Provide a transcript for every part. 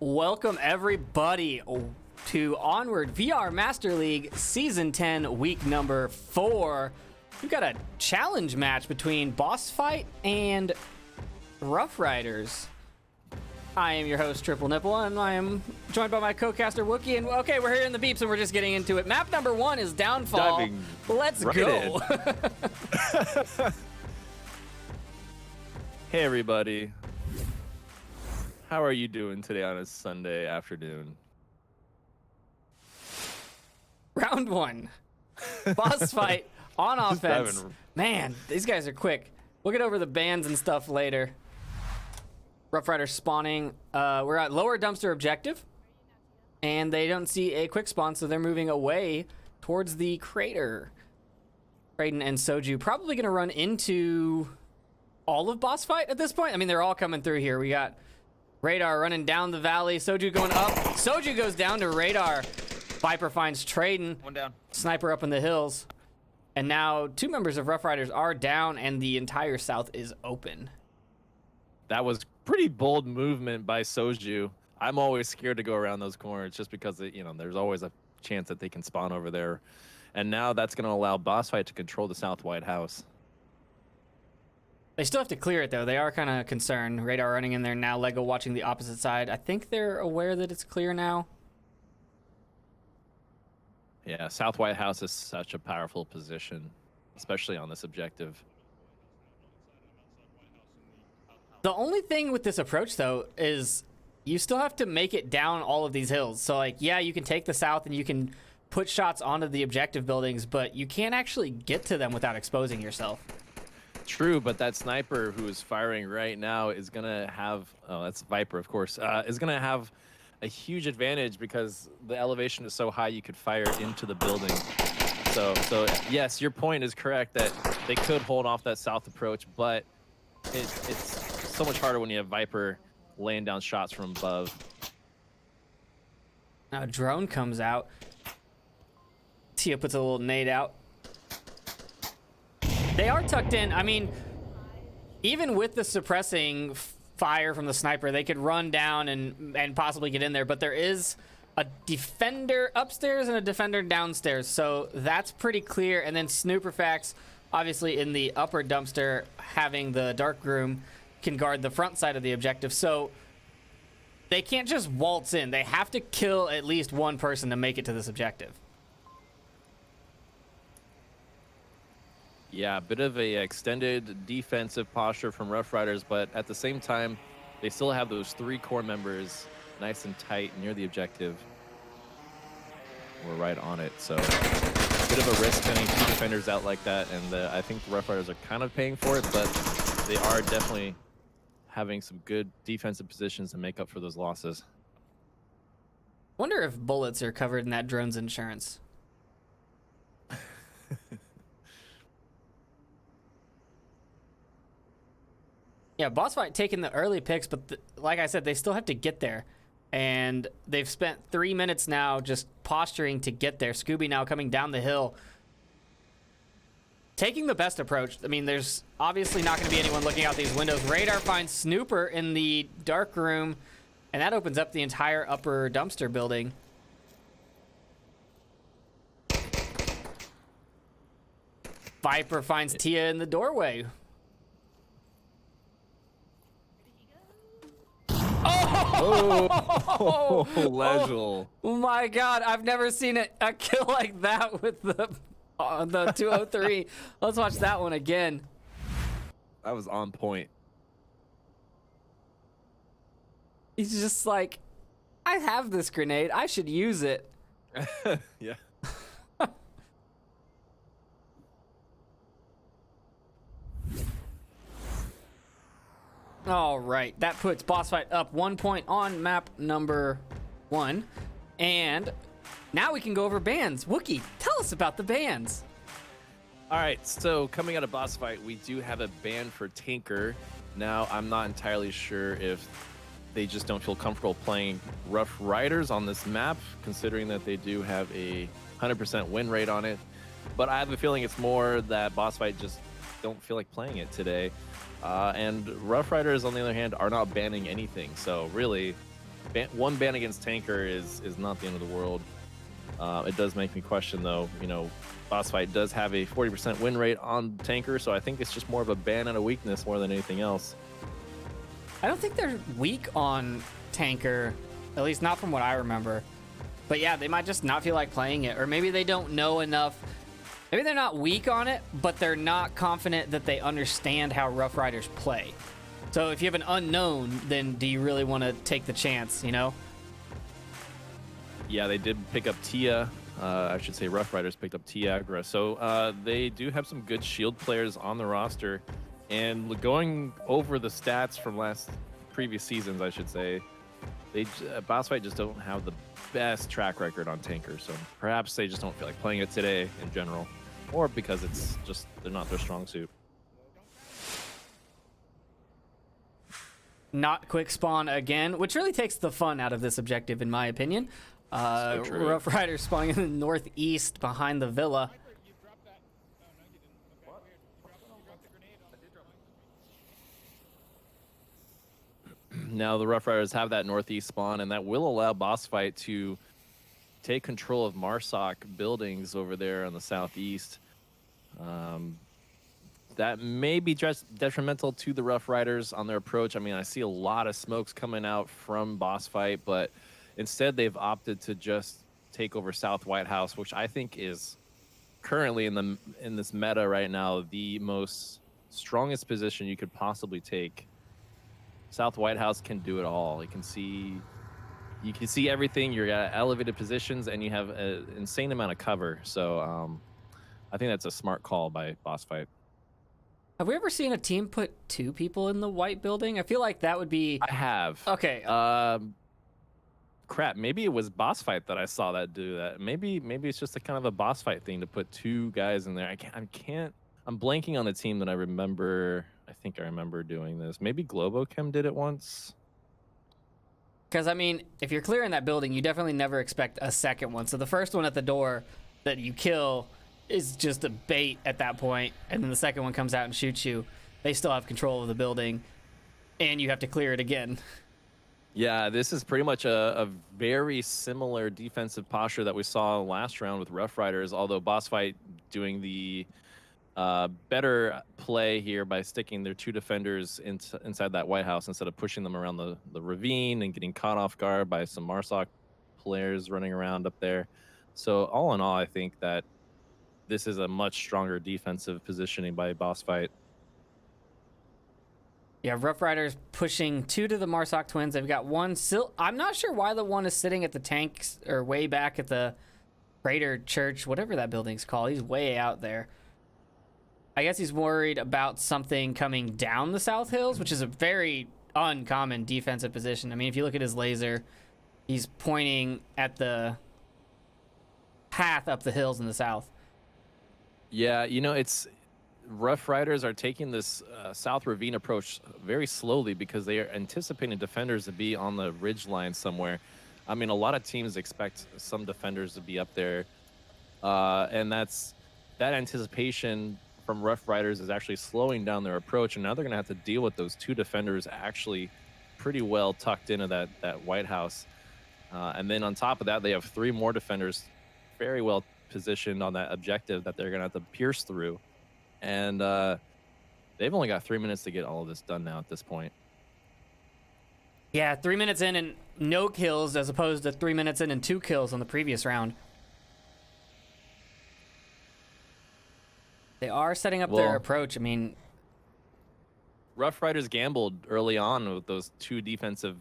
Welcome everybody to Onward VR Master League Season 10, week number 4. We've got a challenge match between BossFight and Rough Riders. I am your host, Triple Nipple, and I am joined by my co-caster, Wookie. And okay, we're hearing the beeps and we're just getting into it. Map number 1 is Downfall. Diving Let's right go. Hey everybody, how are you doing today on a Sunday afternoon? Round 1. Boss fight on offense. diving. Man, these guys are quick. We'll get over the bans and stuff later. Rough Riders spawning. We're at lower dumpster objective. And they don't see a quick spawn, so they're moving away towards the crater. Kraden and Soju probably going to run into all of Boss Fight at this point. I mean, they're all coming through here. We got Radar running down the valley. Soju going up. Soju goes down to Radar. Viper finds Traden. One down. Sniper up in the hills. And now 2 members of Rough Riders are down and the entire south is open. That was pretty bold movement by Soju. I'm always scared to go around those corners just because, there's always a chance that they can spawn over there. And now that's going to allow BossFight to control the South White House. They still have to clear it, though. They are kind of concerned. Radar running in there now. Lego watching the opposite side. I think they're aware that it's clear now. Yeah, South White House is such a powerful position, especially on this objective. The only thing with this approach, though, is you still have to make it down all of these hills. So, yeah, you can take the south and you can put shots onto the objective buildings, but you can't actually get to them without exposing yourself. True, but that sniper who is firing right now is going to have, that's Viper, of course, is going to have a huge advantage because the elevation is so high you could fire into the building. So yes, your point is correct that they could hold off that south approach, but it's so much harder when you have Viper laying down shots from above. Now a drone comes out. Tia puts a little nade out. They are tucked in. I mean, even with the suppressing fire from the sniper, they could run down and possibly get in there, but there is a defender upstairs and a defender downstairs, so that's pretty clear. And then Snooperfax, obviously in the upper dumpster, having the dark room, can guard the front side of the objective, so they can't just waltz in. They have to kill at least one person to make it to this objective. Yeah, a bit of a extended defensive posture from Rough Riders, but at the same time, they still have those 3 core members nice and tight near the objective. We're right on it, so bit of a risk sending 2 defenders out like that, and I think the Rough Riders are kind of paying for it, but they are definitely having some good defensive positions to make up for those losses. Wonder if bullets are covered in that drone's insurance. Yeah, BossFight taking the early picks, but like I said, they still have to get there. And they've spent 3 minutes now just posturing to get there. Scooby now coming down the hill. Taking the best approach. I mean, there's obviously not going to be anyone looking out these windows. Radar finds Snooper in the dark room, and that opens up the entire upper dumpster building. Viper finds Tia in the doorway. Oh, Legel. Oh my God, I've never seen a kill like that with the 203. Let's watch that one again. That was on point. He's just like, I have this grenade. I should use it. Yeah. All right, that puts BossFight up 1 point on map number 1. And now we can go over bans. Wookie, tell us about the bans. All right, so coming out of BossFight, we do have a ban for Tanker. Now, I'm not entirely sure if they just don't feel comfortable playing Rough Riders on this map, considering that they do have a 100% win rate on it. But I have a feeling it's more that BossFight just don't feel like playing it today. And Rough Riders, on the other hand, are not banning anything. So really, one ban against Tanker is not the end of the world. It does make me question, though. BossFight does have a 40% win rate on Tanker, so I think it's just more of a ban and a weakness more than anything else. I don't think they're weak on Tanker, at least not from what I remember. But yeah, they might just not feel like playing it, or maybe they don't know enough. Maybe they're not weak on it, but they're not confident that they understand how Rough Riders play. So if you have an unknown, then do you really want to take the chance, Yeah, they did pick up Tia. I should say Rough Riders picked up Tiagra. So they do have some good shield players on the roster. And going over the stats from previous seasons, I should say, BossFight just don't have the best track record on Tanker. So perhaps they just don't feel like playing it today in general. Or because they're not their strong suit. Not quick spawn again, which really takes the fun out of this objective, in my opinion. So true. Rough Riders spawning in the northeast behind the villa. Now the Rough Riders have that northeast spawn, and that will allow BossFight to take control of Marsoc buildings over there on the southeast. That may be detrimental to the Rough Riders on their approach. I mean, I see a lot of smokes coming out from BossFight, but instead they've opted to just take over South White House, which I think is currently in this meta right now the most strongest position you could possibly take. South White House can do it all. You can see everything. You're at elevated positions, and you have an insane amount of cover. So I think that's a smart call by BossFight. Have we ever seen a team put 2 people in the white building? I feel like that would be... I have. Okay. Crap, maybe it was BossFight that I saw that do that. Maybe it's just a kind of a BossFight thing to put 2 guys in there. I'm blanking on the team that I remember. I think I remember doing this. Maybe Globochem did it once. Because, I mean, if you're clearing that building, you definitely never expect a second one. So the first one at the door that you kill is just a bait at that point, and then the second one comes out and shoots you. They still have control of the building, and you have to clear it again. Yeah, this is pretty much a very similar defensive posture that we saw last round with Rough Riders, although BossFight doing the better play here by sticking their 2 defenders inside that White House instead of pushing them around the ravine and getting caught off guard by some Marsoc players running around up there. So all in all, I think that this is a much stronger defensive positioning by BossFight. Yeah, Rough Riders pushing 2 to the Marsoc twins. They've got 1 still. I'm not sure why the one is sitting at the tanks or way back at the Crater Church, whatever that building's called. He's way out there. I guess he's worried about something coming down the South Hills, which is a very uncommon defensive position. I mean, if you look at his laser, he's pointing at the path up the hills in the south. Yeah, it's Rough Riders are taking this South Ravine approach very slowly because they are anticipating defenders to be on the ridge line somewhere. I mean, a lot of teams expect some defenders to be up there, and that anticipation from Rough Riders is actually slowing down their approach, and now they're going to have to deal with those 2 defenders actually pretty well tucked into that White House. And then on top of that, they have 3 more defenders very well positioned on that objective that they're going to have to pierce through. And they've only got 3 minutes to get all of this done now at this point. Yeah, 3 minutes in and no kills as opposed to 3 minutes in and 2 kills on the previous round. They are setting up their approach. I mean, Rough Riders gambled early on with those 2 defensive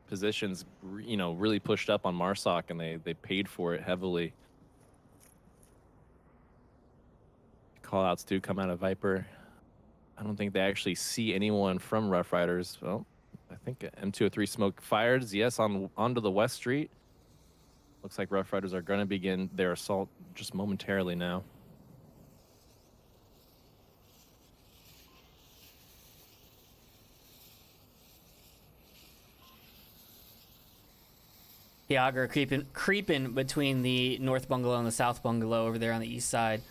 positions, really pushed up on Marsoc, and they paid for it heavily. Callouts do come out of Viper. I don't think they actually see anyone from Rough Riders. Well, I think M203 smoke fired. Yes, onto the West Street. Looks like Rough Riders are going to begin their assault just momentarily now. Tiagra creeping between the north bungalow and the south bungalow over there on the east side.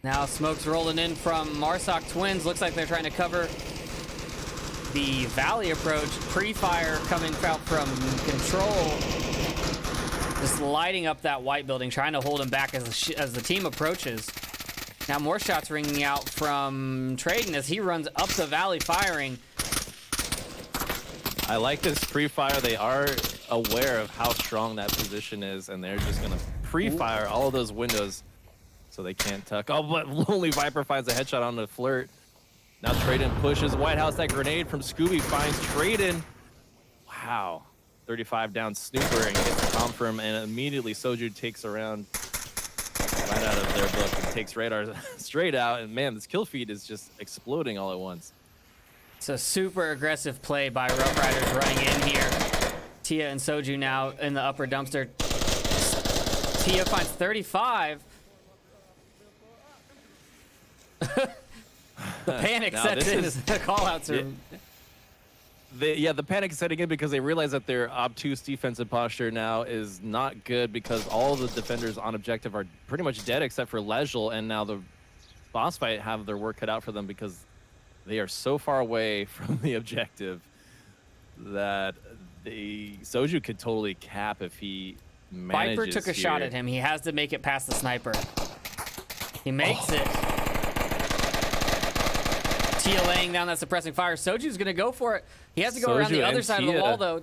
Now smoke's rolling in from Marsoc twins. Looks like they're trying to cover the Valley approach. Pre-fire coming out from Control. Just lighting up that white building, trying to hold him back as the team approaches. Now more shots ringing out from Traden as he runs up the Valley firing. I like this pre-fire. They are aware of how strong that position is, and they're just going to pre-fire all of those windows so they can't tuck. Oh, but Lonely Viper finds a headshot on the Flirt. Now Traden pushes White House. That grenade from Scooby finds Traden. Wow. 35 down Snooper and gets confirm, and immediately Soju takes around right out of their book and takes Radar straight out. And man, this kill feed is just exploding all at once. It's a super aggressive play by Rough Riders running in here. Tia and Soju now in the upper dumpster. Tia finds 35. The panic sets in as the callouts are... The panic is setting in because they realize that their obtuse defensive posture now is not good because all the defenders on objective are pretty much dead except for Lejl, and now the BossFight have their work cut out for them because they are so far away from the objective that Soju could totally cap if he manages. Viper took a shot at him. He has to make it past the sniper. He makes it. Tia laying down that suppressing fire. Soju's gonna go for it. He has to go around the other side of the wall though.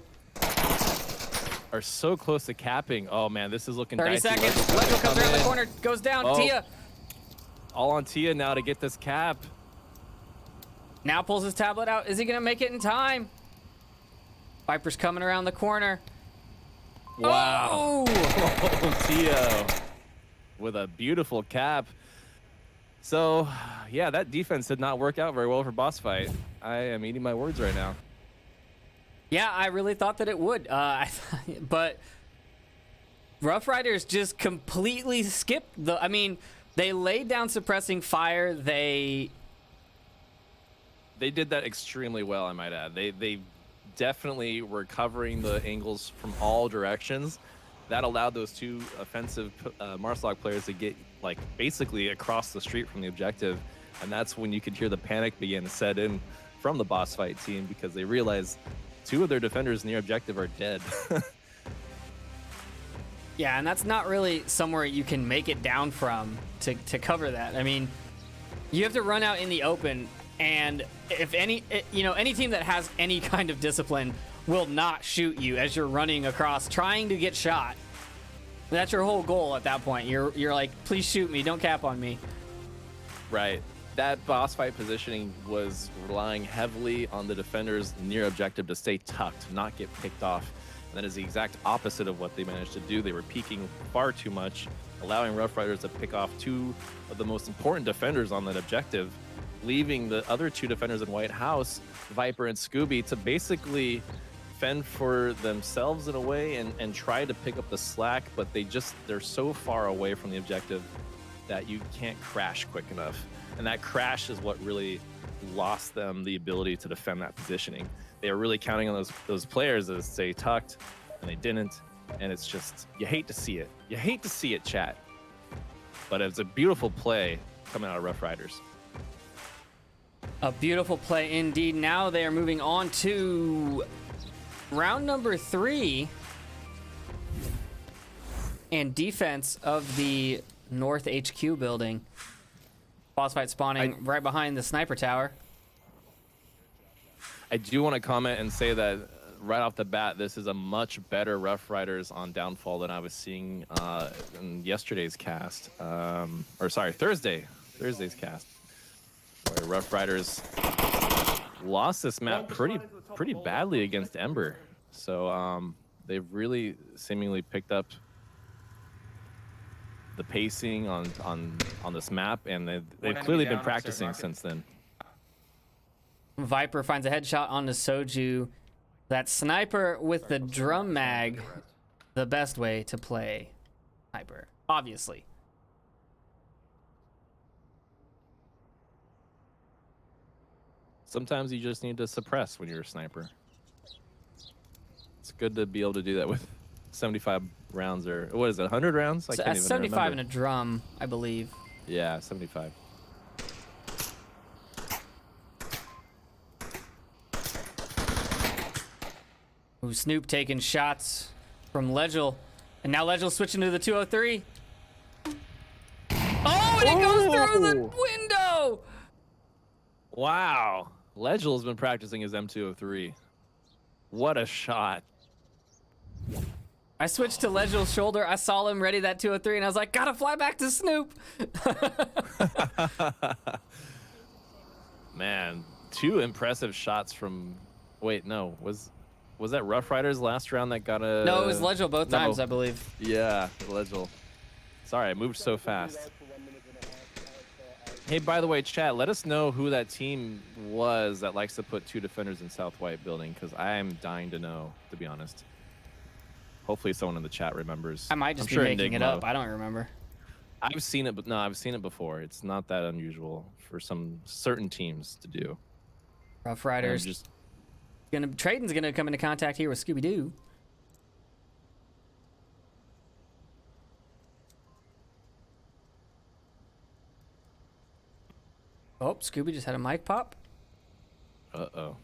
Are so close to capping. Oh man, this is looking 30 dicey. seconds. Lejl comes around the corner, goes down. Tia. All on Tia now to get this cap. Now pulls his tablet out. Is he gonna make it in time? Viper's coming around the corner. Wow. Oh! Tia with a beautiful cap. So, yeah, that defense did not work out very well for BossFight. I am eating my words right now. Yeah, I really thought that it would. But Rough Riders just completely skipped the... I mean, they laid down suppressing fire. They did that extremely well, I might add. They definitely were covering the angles from all directions. That allowed those two offensive Marslog players to get like basically across the street from the objective, and that's when you could hear the panic begin to set in from the BossFight team because they realized two of their defenders near objective are dead. Yeah, and that's not really somewhere you can make it down from to cover that. I mean, you have to run out in the open, and if any team that has any kind of discipline will not shoot you as you're running across trying to get shot. That's your whole goal at that point. You're like, please shoot me, don't cap on me. Right. That BossFight positioning was relying heavily on the defenders near objective to stay tucked, not get picked off. And that is the exact opposite of what they managed to do. They were peeking far too much, allowing Rough Riders to pick off two of the most important defenders on that objective, leaving the other two defenders in White House, Viper and Scooby, to basically fend for themselves in a way and try to pick up the slack, but they're so far away from the objective that you can't crash quick enough. And that crash is what really lost them the ability to defend that positioning. They were really counting on those players to stay tucked, and they didn't. And it's just, you hate to see it. You hate to see it, chat. But it's a beautiful play coming out of Rough Riders. A beautiful play indeed. Now they are moving on to round number 3 and defense of the North HQ building. BossFight spawning right behind the sniper tower. I do want to comment and say that right off the bat, this is a much better Rough Riders on downfall than I was seeing in yesterday's cast. Thursday's cast, where Rough Riders lost this map pretty badly against Ember. So they've really seemingly picked up the pacing on this map, and they've clearly been practicing since then. Viper finds a headshot on the Soju. That sniper with the drum mag, the best way to play sniper, obviously. Sometimes you just need to suppress when you're a sniper. It's good to be able to do that with 75 rounds, or what is it, 100 rounds? I can't even 75 remember. in a drum, I believe. Yeah, 75. Ooh, Snoop taking shots from Legel. And now Legel's switching to the 203. Oh, and it goes through the window! Wow. Legel's been practicing his M203. What a shot. I switched to Legel's shoulder. I saw him ready that 203, and I was like, gotta fly back to Snoop. Man, 2 impressive shots from... Wait, no. Was that Rough Riders last round that got a... No, it was Legel both times, I believe. Yeah, Legel. Sorry, I moved so fast. Hey, by the way, chat, let us know who that team was that likes to put 2 defenders in South White building, because I am dying to know, to be honest. Hopefully someone in the chat remembers. I might just be making it up. I don't remember. I've seen it, but no, I've seen it before. It's not that unusual for some certain teams to do. Rough Riders. Trayton's gonna come into contact here with Scooby-Doo. Oh, Scooby just had a mic pop. Uh-oh.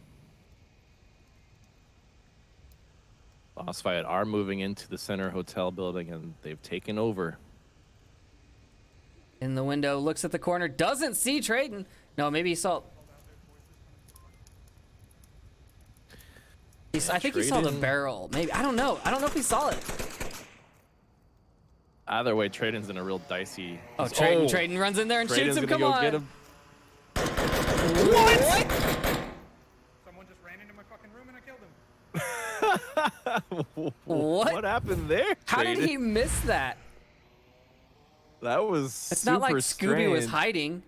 BossFight are moving into the center hotel building, and they've taken over. In the window, looks at the corner, doesn't see Trayton. No, maybe he saw... I think he saw the barrel. Maybe. I don't know. I don't know if he saw it. Either way, Trayton's in a real dicey... Oh, Trayton runs in there and shoots him. Come on. Get him. What? Someone just ran into my fucking room and I killed him. What happened there? How did he miss that? That was It's not like Scooby strange. was hiding.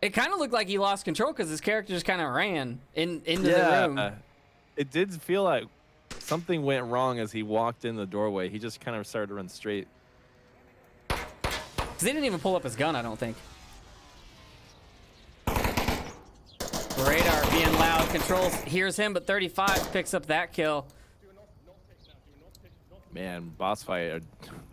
It kind of looked like he lost control because his character just kind of ran into the room. It did feel like something went wrong as he walked in the doorway. He just kind of started to run straight. Because he didn't even pull up his gun, I don't think. Radar being loud. Controls hears him, but 35 picks up that kill. Man, BossFight are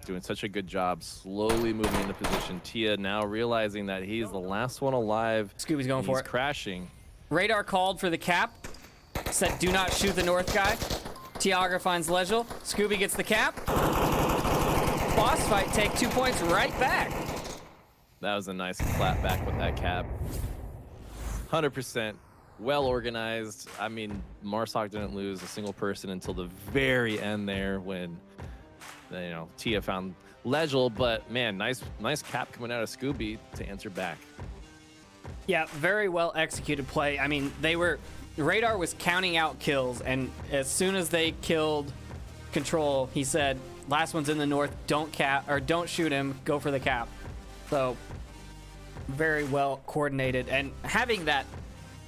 doing such a good job slowly moving into position. Tia now realizing that he's the last one alive. Scooby's going for it. He's crashing. Radar called for the cap. Said do not shoot the north guy. Tiagra finds Legel. Scooby gets the cap. BossFight take 2 points right back. That was a nice clap back with that cap. 100% well organized. I mean, Marsoc didn't lose a single person until the very end there when, you know, Tia found Legel. But man, nice cap coming out of Scooby to answer back. Yeah, very well executed play. I mean, Radar was counting out kills, and as soon as they killed Control, he said, "Last one's in the north. Don't shoot him. Go for the cap." So very well coordinated, and having that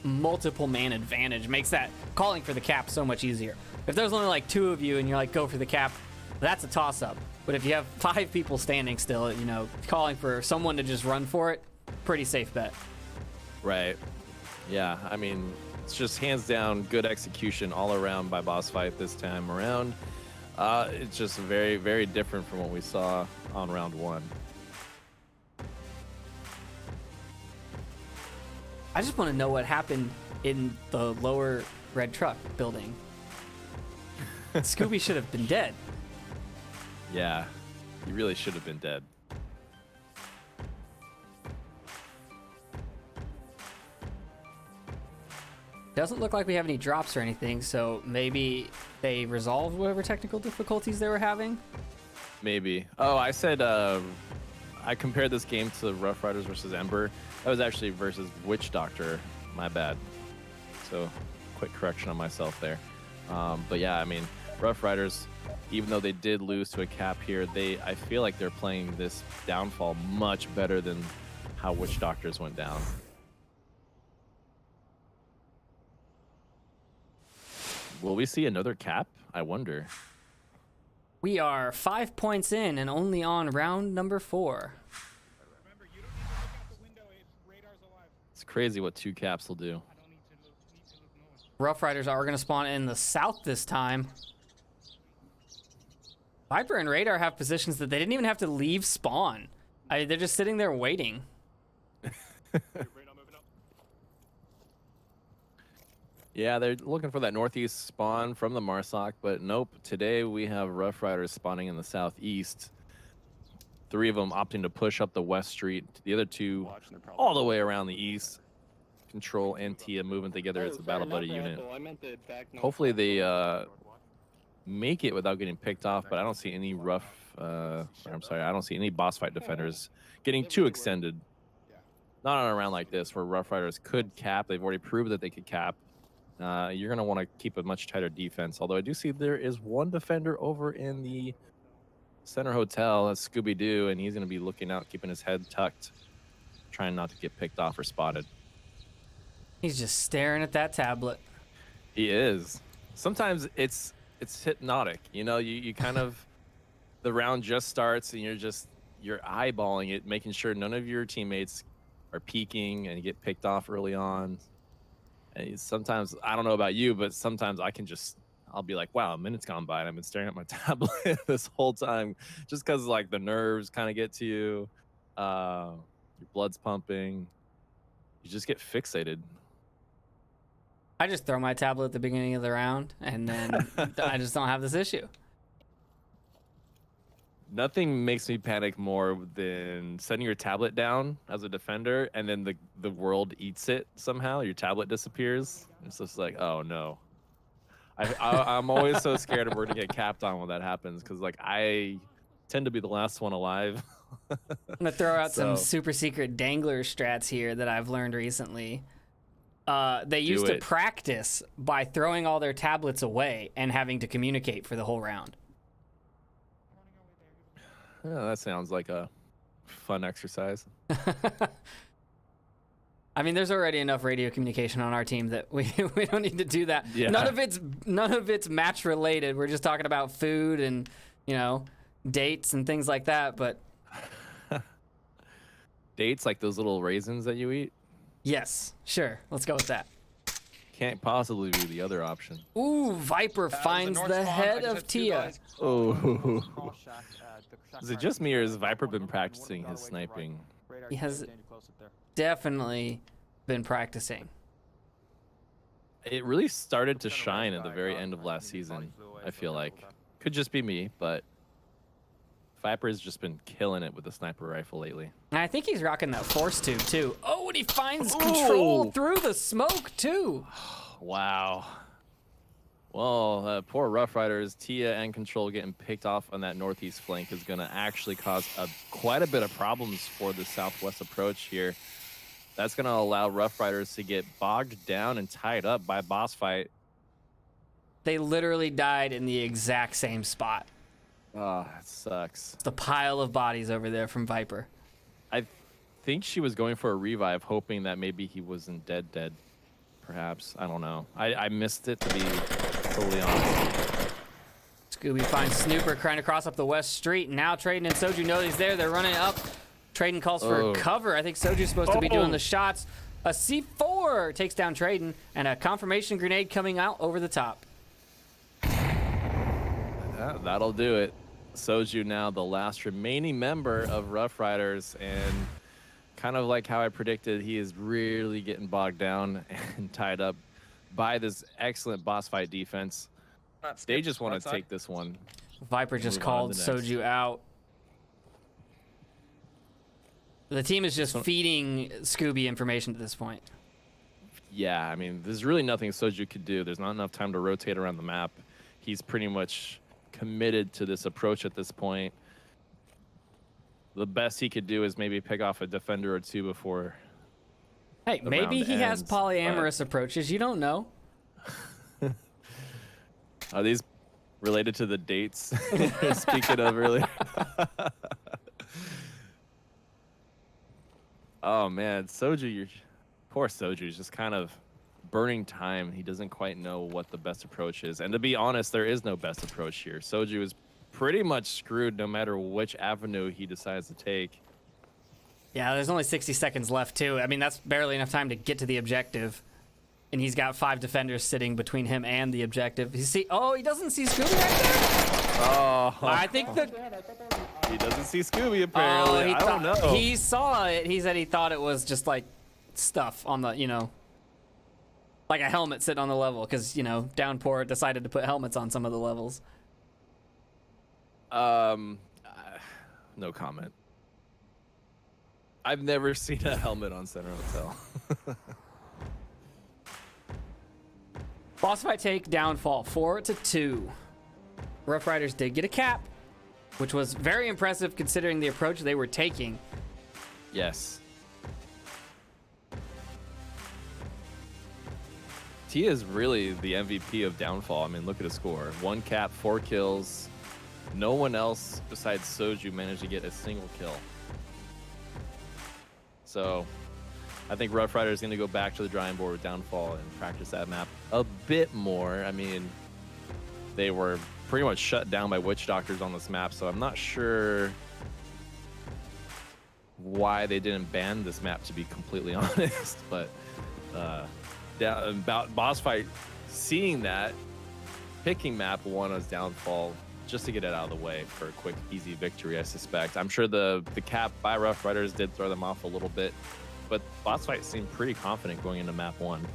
multiple man advantage makes that calling for the cap so much easier. If there's only like 2 of you and you're like, go for the cap, that's a toss-up. But if you have 5 people standing still, you know, calling for someone to just run for it, pretty safe bet. Right. Yeah, I mean, it's just hands down good execution all around by BossFight this time around. It's just very, very different from what we saw on round 1. I just want to know what happened in the lower red truck building. Scooby should have been dead. Yeah, he really should have been dead. Doesn't look like we have any drops or anything, so maybe they resolved whatever technical difficulties they were having. Maybe. Oh, I said I compared this game to Rough Riders versus Ember. That was actually versus Witch Doctor. My bad. So, quick correction on myself there. But yeah, I mean, Rough Riders, even though they did lose to a cap here, I feel like they're playing this downfall much better than how Witch Doctors went down. Will we see another cap? I wonder. We are 5 points in and only on round number 4. Remember, you don't need to look out the window if Radar's alive. It's crazy what 2 caps will do. I don't need to look no one. Rough Riders are going to spawn in the south this time. Viper and Radar have positions that they didn't even have to leave spawn. They're just sitting there waiting. Yeah, they're looking for that northeast spawn from the Marsoc, but nope. Today we have Rough Riders spawning in the southeast. 3 of them opting to push up the west street. The other 2 all the way around the east. Control and Tia moving together as a battle buddy unit. Hopefully they make it without getting picked off, but I don't see any I don't see any boss fight defenders getting too extended. Not on a round like this where Rough Riders could cap. They've already proved that they could cap. You're going to want to keep a much tighter defense. Although I do see there is one defender over in the center hotel. That's Scooby-Doo, and he's going to be looking out, keeping his head tucked, trying not to get picked off or spotted. He's just staring at that tablet. He is. Sometimes it's hypnotic. You know, you kind of, the round just starts and you're eyeballing it, making sure none of your teammates are peeking and get picked off early on. And sometimes, I don't know about you, but sometimes I'll be like, wow, a minute's gone by and I've been staring at my tablet this whole time, just because like the nerves kind of get to you. Your blood's pumping. You just get fixated. I just throw my tablet at the beginning of the round, and then I just don't have this issue. Nothing makes me panic more than setting your tablet down as a defender, and then the world eats it somehow. Your tablet disappears. It's just like, oh no. I'm always so scared of we're gonna get capped on when that happens, because like I tend to be the last one alive. I'm gonna throw out some super secret dangler strats here that I've learned recently. They used to practice by throwing all their tablets away and having to communicate for the whole round. Yeah, that sounds like a fun exercise. I mean, there's already enough radio communication on our team that we don't need to do that. Yeah. None of it's match related. We're just talking about food and, dates and things like that. But dates, like those little raisins that you eat? Yes, sure. Let's go with that. Can't possibly be the other option. Ooh, Viper finds the head of Tia. Oh. Is it just me, or has Viper been practicing his sniping? He has definitely been practicing. It really started to shine at the very end of last season, I feel like. Could just be me, but Viper's just been killing it with the sniper rifle lately. And I think he's rocking that force tube, too. Oh, and he finds control through the smoke, too. Wow. Well, poor Rough Riders, Tia and Control getting picked off on that northeast flank is going to actually cause quite a bit of problems for the southwest approach here. That's going to allow Rough Riders to get bogged down and tied up by BossFight. They literally died in the exact same spot. Oh, that sucks. The pile of bodies over there from Viper. I think she was going for a revive, hoping that maybe he wasn't dead. Perhaps. I don't know. I missed it, to be totally honest. Scooby finds Snooper trying to cross up the west street. Now Traden and Soju know he's there. They're running up. Traden calls for cover. I think Soju's supposed to be doing the shots. A C4 takes down Traden, and a confirmation grenade coming out over the top. That'll do it. Soju now the last remaining member of Rough Riders, and kind of like how I predicted, he is really getting bogged down and tied up by this excellent boss fight defense. They just want to take this one. Viper just called Soju out. The team is just feeding Scooby information at this point. Yeah, I mean, there's really nothing Soju could do. There's not enough time to rotate around the map. He's pretty much committed to this approach at this point. The best he could do is maybe pick off a defender or two before. Hey, maybe he has polyamorous approaches. You don't know. Are these related to the dates speaking of earlier? Oh man, Soju, poor Soju is just kind of burning time. He doesn't quite know what the best approach is. And to be honest, there is no best approach here. Soju is pretty much screwed no matter which avenue he decides to take. Yeah, there's only 60 seconds left too. I mean, that's barely enough time to get to the objective. And he's got 5 defenders sitting between him and the objective. He doesn't see Scooby right there? Oh. I think that he doesn't see Scooby apparently. I don't know. He saw it. He said he thought it was just like stuff on the, Like a helmet sitting on the level, because, you know, Downpour decided to put helmets on some of the levels. No comment. I've never seen a helmet on Center Hotel. Boss fight take Downfall 4-2. Rough Riders did get a cap, which was very impressive considering the approach they were taking. Yes. Tia is really the MVP of Downfall. I mean, look at his score. 1 cap, 4 kills. No one else besides Soju managed to get a single kill. So I think Rough Rider is going to go back to the drawing board with Downfall and practice that map a bit more. I mean, they were pretty much shut down by Witch Doctors on this map, so I'm not sure why they didn't ban this map, to be completely honest. But about Boss Fight, seeing that, picking map 1 as Downfall just to get it out of the way for a quick, easy victory, I suspect. I'm sure the cap by Rough Riders did throw them off a little bit, but Boss Fight seemed pretty confident going into map 1.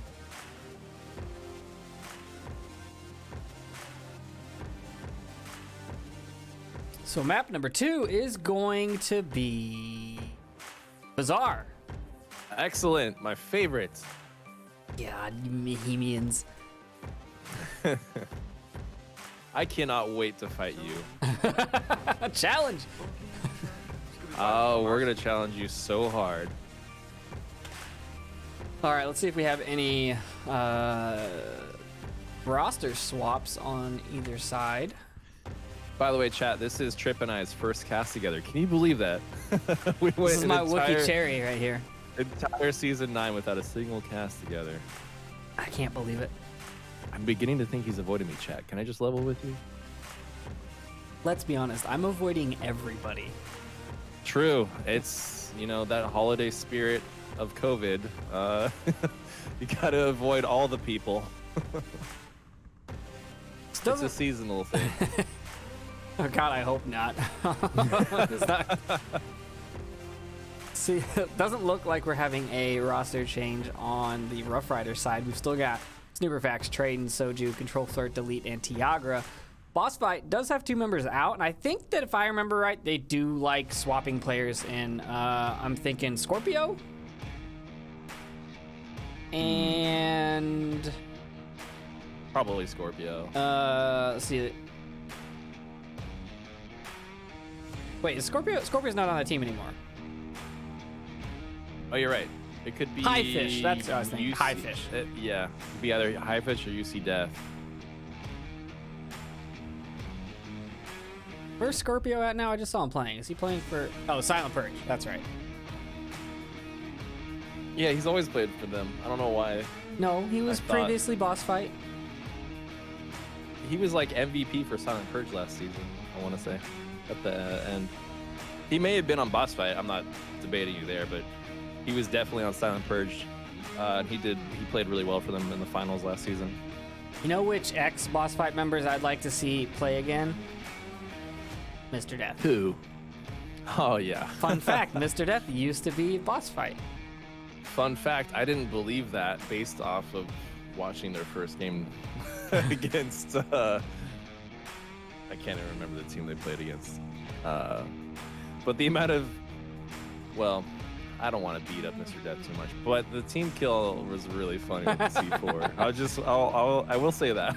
So map number 2 is going to be Bazaar. Excellent, my favorite. God, you Bohemians. I cannot wait to fight you. A challenge. Oh, we're gonna challenge you so hard. All right, let's see if we have any roster swaps on either side. By the way, chat, this is Trip and I's first cast together. Can you believe that? We went This is an my entire, Wookie cherry right here. entire season 9 without a single cast together. I can't believe it. I'm beginning to think he's avoiding me, chat. Can I just level with you? Let's be honest, I'm avoiding everybody. True. It's, you know, that holiday spirit of COVID. You gotta avoid all the people. Still It's a seasonal thing. Oh God, I hope not. It's not- See, it doesn't look like we're having a roster change on the Rough Rider side. We've still got Snooperfax, Traden, Soju, Control Flirt, Delete, and Tiagra. Boss Fight does have 2 members out, and I think that if I remember right, they do like swapping players in. I'm thinking Scorpio and Probably Scorpio. let's see. Wait, is Scorpio's not on the team anymore? Oh, you're right. It could be Highfish, that's what I was thinking. Highfish. Yeah, it could be either Highfish or UC Death. Where's Scorpio at now? I just saw him playing. Is he playing for... Oh, Silent Purge. That's right. Yeah, he's always played for them. I don't know why. No, he was I thought- previously Boss Fight. He was like MVP for Silent Purge last season, I want to say, at the end. He may have been on Boss Fight. I'm not debating you there, but he was definitely on Silent Purge. He played really well for them in the finals last season. You know which ex-Boss Fight members I'd like to see play again? Mr. Death. Who? Oh, yeah. Fun fact, Mr. Death used to be Boss Fight. Fun fact, I didn't believe that based off of watching their first game against... I can't even remember the team they played against. But the amount of... Well, I don't want to beat up Mr. Death too much, but the team kill was really funny with the C4. I will say that.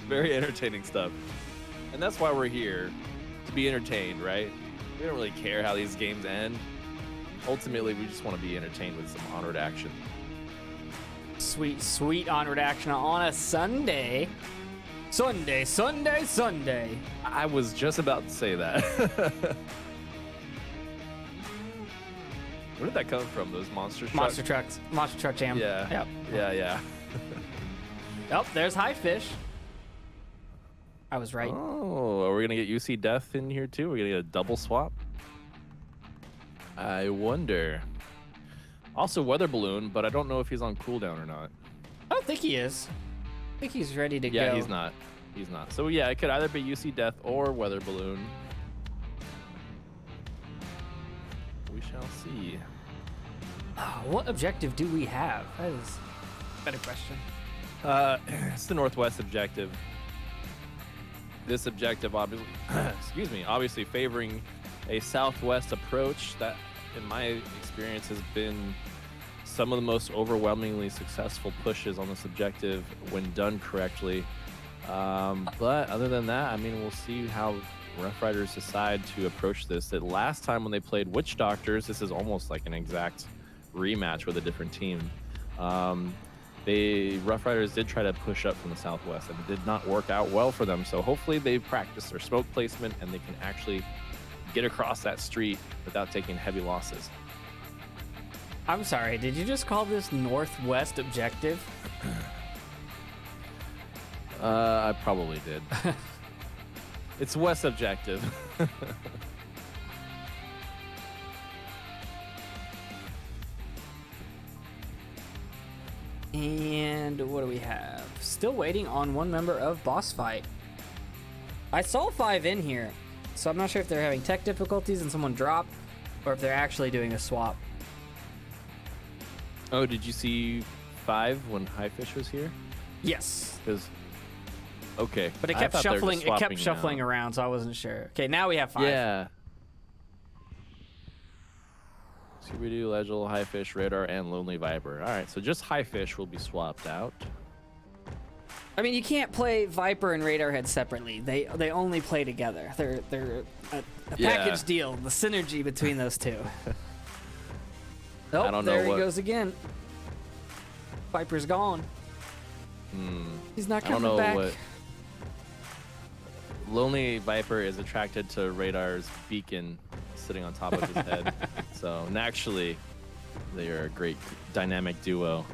Very entertaining stuff. And that's why we're here, to be entertained, right? We don't really care how these games end. Ultimately, we just want to be entertained with some Onward action. Sweet, sweet Onward action on a Sunday. Sunday. I was just about to say that. Where did that come from? Those monster trucks? Monster trucks. Monster truck jam. Yeah. Yep. Yeah. Oh, there's Highfish. I was right. Oh, are we gonna get UC Death in here too? Are we gonna get a double swap? I wonder. Also Weather Balloon, but I don't know if he's on cooldown or not. I don't think he is. I think he's ready to go. Yeah, he's not. He's not. So yeah, it could either be UC Death or Weather Balloon. We shall see. What objective do we have? That is a better question. It's the northwest objective. This objective, obviously, excuse me, obviously favoring a southwest approach. That, in my experience, has been some of the most overwhelmingly successful pushes on this objective when done correctly. But other than that, I mean, we'll see how Rough Riders decide to approach this. The last time when they played Witch Doctors, this is almost like an exact rematch with a different team. Rough Riders did try to push up from the southwest, and it did not work out well for them. So hopefully they practice their smoke placement and they can actually get across that street without taking heavy losses. I'm sorry, did you just call this northwest objective? I probably did. It's west objective. And what do we have? Still waiting on one member of BossFight. I saw 5 in here, so I'm not sure if they're having tech difficulties and someone dropped, or if they're actually doing a swap. Oh, did you see 5 when Highfish was here? Yes. Okay. But it I kept thought they were shuffling. just It kept swapping shuffling now. around, so I wasn't sure. Okay, now we have 5. Yeah. Scooby-Doo, Legel, Highfish, Radar, and Lonely Viper. All right, so just Highfish will be swapped out. I mean, you can't play Viper and Radar Head separately. They only play together. They're a Yeah. package deal. The synergy between those two. Oh, don't know there he what- goes again. Viper's gone. He's not I don't coming know back. what. Lonely Viper is attracted to Radar's beacon sitting on top of his head. So naturally, they are a great dynamic duo.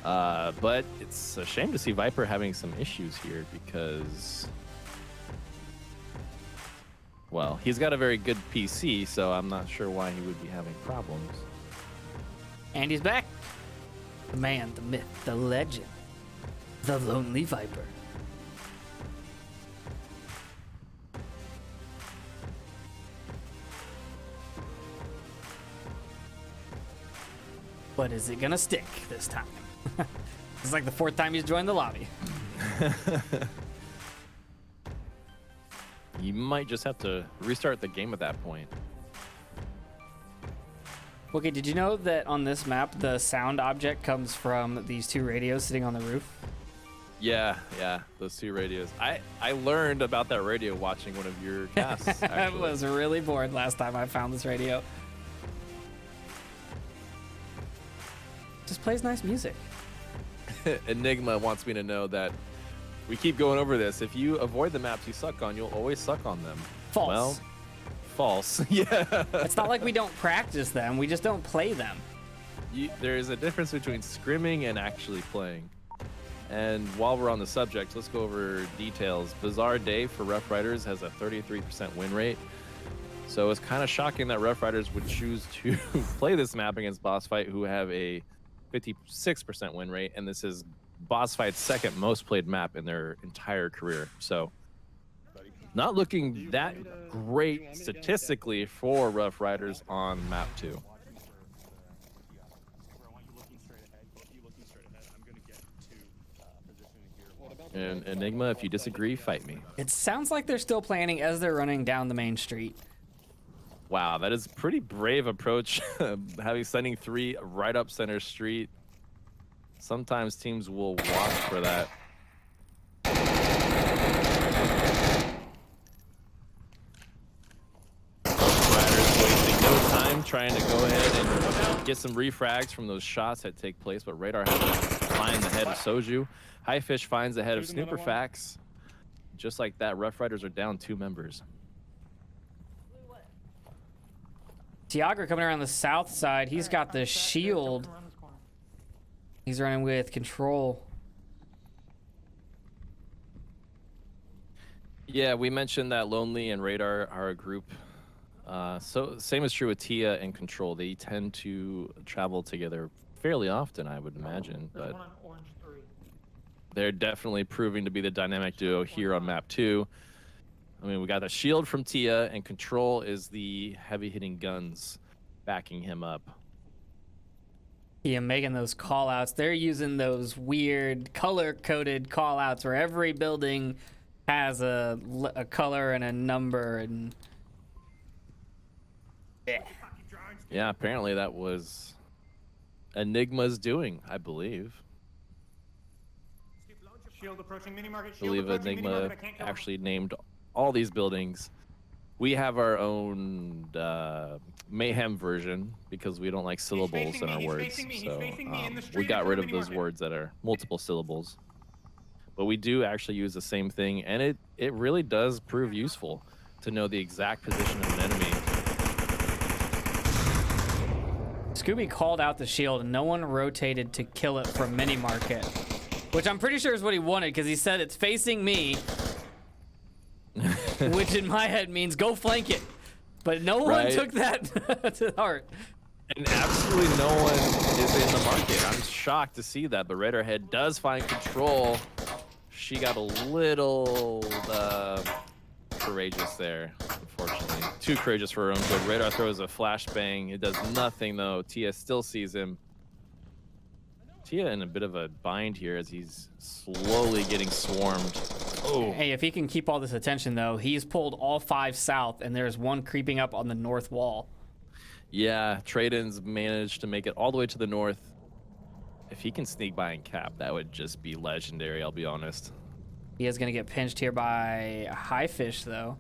But it's a shame to see Viper having some issues here because, well, he's got a very good PC, so I'm not sure why he would be having problems. And he's back. The man, the myth, the legend. The Lonely Viper. But is it gonna stick this time? It's like the 4th time he's joined the lobby. You might just have to restart the game at that point. Okay, did you know that on this map, the sound object comes from these 2 radios sitting on the roof? Yeah, those 2 radios. I learned about that radio watching one of your casts, I actually. was really bored last time I found this radio. Just plays nice music. Enigma wants me to know that we keep going over this. If you avoid the maps you suck on, you'll always suck on them. False. Well, false. Yeah. It's not like we don't practice them, we just don't play them. There is a difference between scrimming and actually playing. And while we're on the subject, let's go over details. Bizarre Day for Rough Riders has a 33% win rate. So it's kind of shocking that Rough Riders would choose to play this map against BossFight, who have a 56% win rate, and this is BossFight's 2nd most played map in their entire career. So not looking that great statistically for Rough Riders on map 2. And Enigma, if you disagree, fight me. It sounds like they're still planning as they're running down the main street. Wow, that is a pretty brave approach, sending 3 right up center street. Sometimes teams will watch for that. Riders wasting no time trying to go ahead and get some refrags from those shots that take place, but Radar has to find the head of Soju. Highfish finds the head of Snooperfax. Just like that, Rough Riders are down 2 members. Tiagra coming around the south side. He's got the shield. He's running with Control. Yeah, we mentioned that Lonely and Radar are a group. So same is true with Tia and Control. They tend to travel together fairly often, I would imagine. But they're definitely proving to be the dynamic duo here on map 2. I mean, we got the shield from Tia, and Control is the heavy-hitting guns backing him up. Yeah, making those call outs. They're using those weird color coded call outs where every building has a color and a number and yeah. Fucking drones. Yeah, apparently that was Enigma's doing, I believe. Shield approaching mini market. I Shield believe approaching mini Enigma market. I can't kill him. actually named all these buildings. We have our own mayhem version because we don't like syllables facing in me, our he's words. facing me, he's So facing me in the we street got in rid front of of those mini words that are multiple syllables. But we do actually use the same thing, and it really does prove useful to know the exact position of an enemy. Scooby called out the shield and no one rotated to kill it from mini market, which I'm pretty sure is what he wanted because he said it's facing me, which in my head means go flank it. But no one Right. took that to heart. And absolutely no one is in the market. I'm shocked to see that, but Radarhead does find control. She got a little courageous there, unfortunately. Too courageous for her own good. Radar throws a flashbang. It does nothing, though. Tia still sees him. Tia in a bit of a bind here as he's slowly getting swarmed. Oh, Hey, if he can keep all this attention, though, he's pulled all 5 south, and there's one creeping up on the north wall. yeah. Traden's managed to make it all the way to the north. If he can sneak by and cap, that would just be legendary, I'll be honest. He is going to get pinched here by High Fish, though.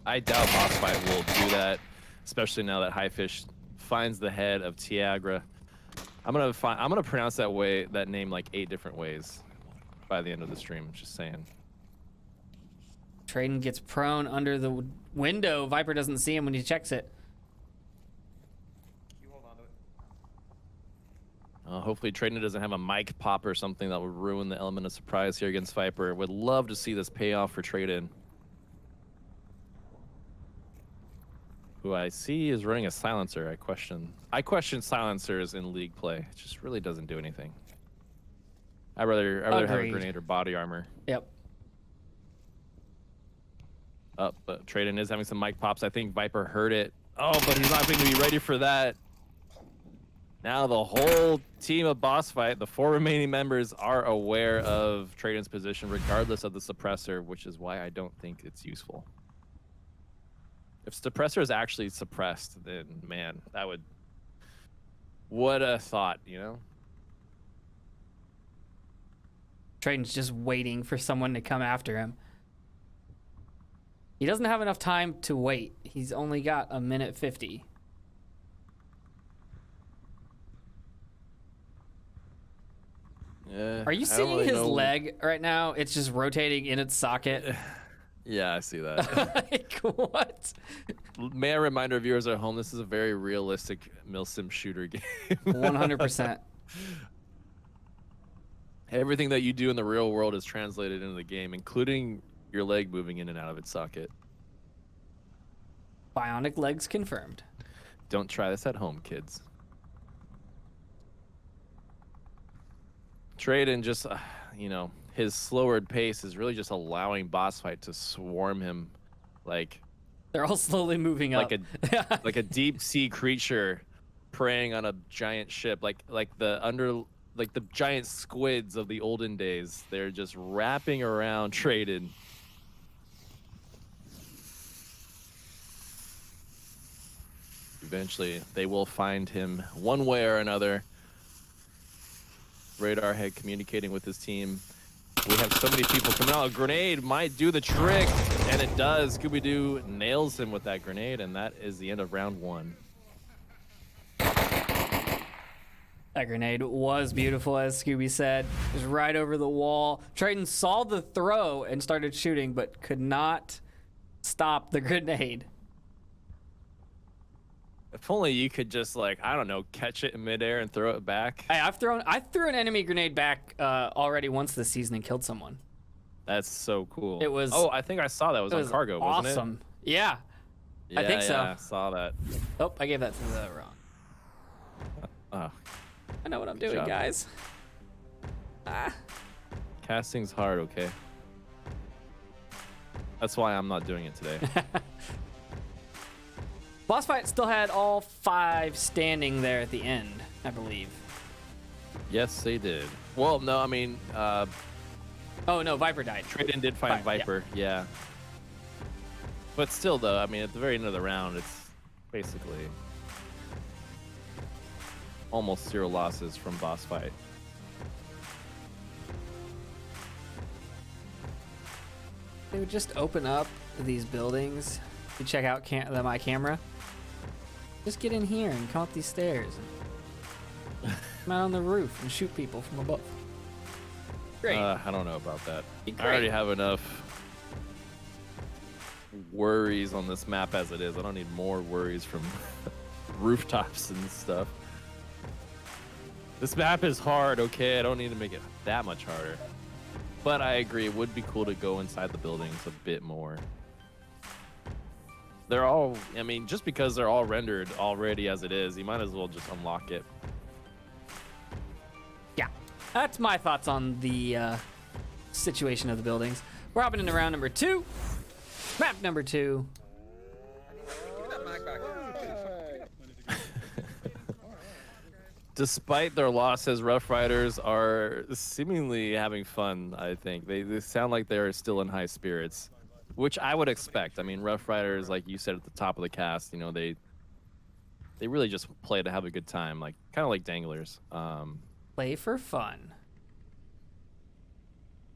I doubt BossFight will do that, especially now that Highfish finds the head of Tiagra. I'm gonna pronounce that name like 8 different ways by the end of the stream. Just saying. Traden gets prone under the window. Viper doesn't see him when he checks it. You hold on to it. Hopefully Traden doesn't have a mic pop or something that would ruin the element of surprise here against Viper. Would love to see this pay off for Traden, who I see is running a silencer. I question silencers in league play. It just really doesn't do anything. I'd rather have a Agreed. grenade or body armor. Yep. But Traden is having some mic pops. I think Viper heard it. Oh, but he's not going to be ready for that. Now the whole team of BossFight, the 4 remaining members, are aware of Traden's position regardless of the suppressor, which is why I don't think it's useful. If suppressor is actually suppressed, then man, that would... What a thought, you know? Traden's just waiting for someone to come after him. He doesn't have enough time to wait. He's only got a minute 50. Are you seeing his leg right now? It's just rotating in its socket. Yeah, I see that. Like, what? May I remind our viewers at home, this is a very realistic milsim shooter game. 100%. Everything that you do in the real world is translated into the game, including your leg moving in and out of its socket. Bionic legs confirmed. Don't try this at home, kids. Traden just, you know, his slower pace is really just allowing BossFight to swarm him like They're all slowly moving up. like a deep sea creature preying on a giant ship, like the giant squids of the olden days. They're just wrapping around Traden. Eventually, they will find him one way or another. Radar head communicating with his team. We have so many people coming out. A grenade might do the trick, and it does. Scooby-Doo nails him with that grenade, and that is the end of round 1. That grenade was beautiful, as Scooby said. It was right over the wall. Traden saw the throw and started shooting, but could not stop the grenade. If only you could just, like, I don't know, catch it in midair and throw it back. Hey, I threw an enemy grenade back already once this season and killed someone. That's so cool. It was. Oh, I think I saw that. It was on cargo, wasn't it? Awesome. Yeah. I think so. Yeah, I saw that. Oh, I gave that to the wrong. Oh, I know what I'm doing, job. guys. Ah. casting's hard, okay? That's why I'm not doing it today. BossFight still had all 5 standing there at the end. I believe. Yes, they did. Well, no, I mean, Oh no, Viper died. Trade-in did find Viper, Viper, yeah. But still, though, I mean, at the very end of the round, it's basically almost 0 losses from BossFight. They would just open up these buildings. You check out my camera. Just get in here and come up these stairs. And come out on the roof and shoot people from above. Great. I don't know about that. Be I already great. have enough worries on this map as it is. I don't need more worries from rooftops and stuff. This map is hard, okay? I don't need to make it that much harder. But I agree, it would be cool to go inside the buildings a bit more. They're all, I mean, just because they're all rendered already as it is, you might as well just unlock it. Yeah, that's my thoughts on the situation of the buildings. We're hopping into round number 2. Map number 2. Give me that mag back. Despite their losses, Rough Riders are seemingly having fun, I think. They sound like they're still in high spirits, which I would expect. I mean, Rough Riders, like you said at the top of the cast, you know, they really just play to have a good time, like kind of like Danglers. Play for fun.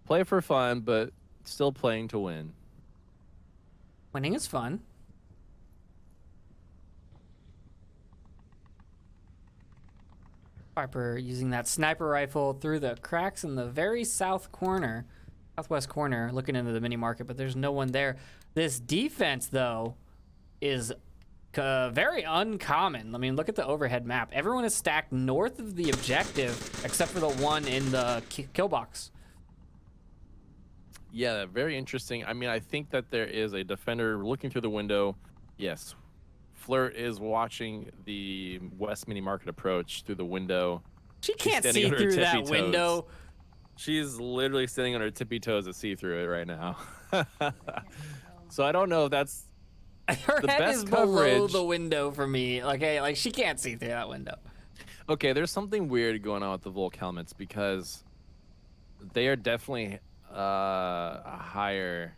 Play for fun, but still playing to win. Winning is fun. Viper using that sniper rifle through the cracks in the very southwest corner, looking into the mini market, but there's no one there. This defense, though, is very uncommon. I mean, look at the overhead map. Everyone is stacked north of the objective, except for the one in the kill box. Yeah, very interesting. I mean, I think that there is a defender looking through the window. Yes, Flirt is watching the west mini market approach through the window. She can't standing see on her through tippy that toes. window. She's literally standing on her tippy toes to see through it right now. So I don't know if that's Her the head best is below coverage. the window for me. Like she can't see through that window. Okay, there's something weird going on with the Volk helmets because they are definitely higher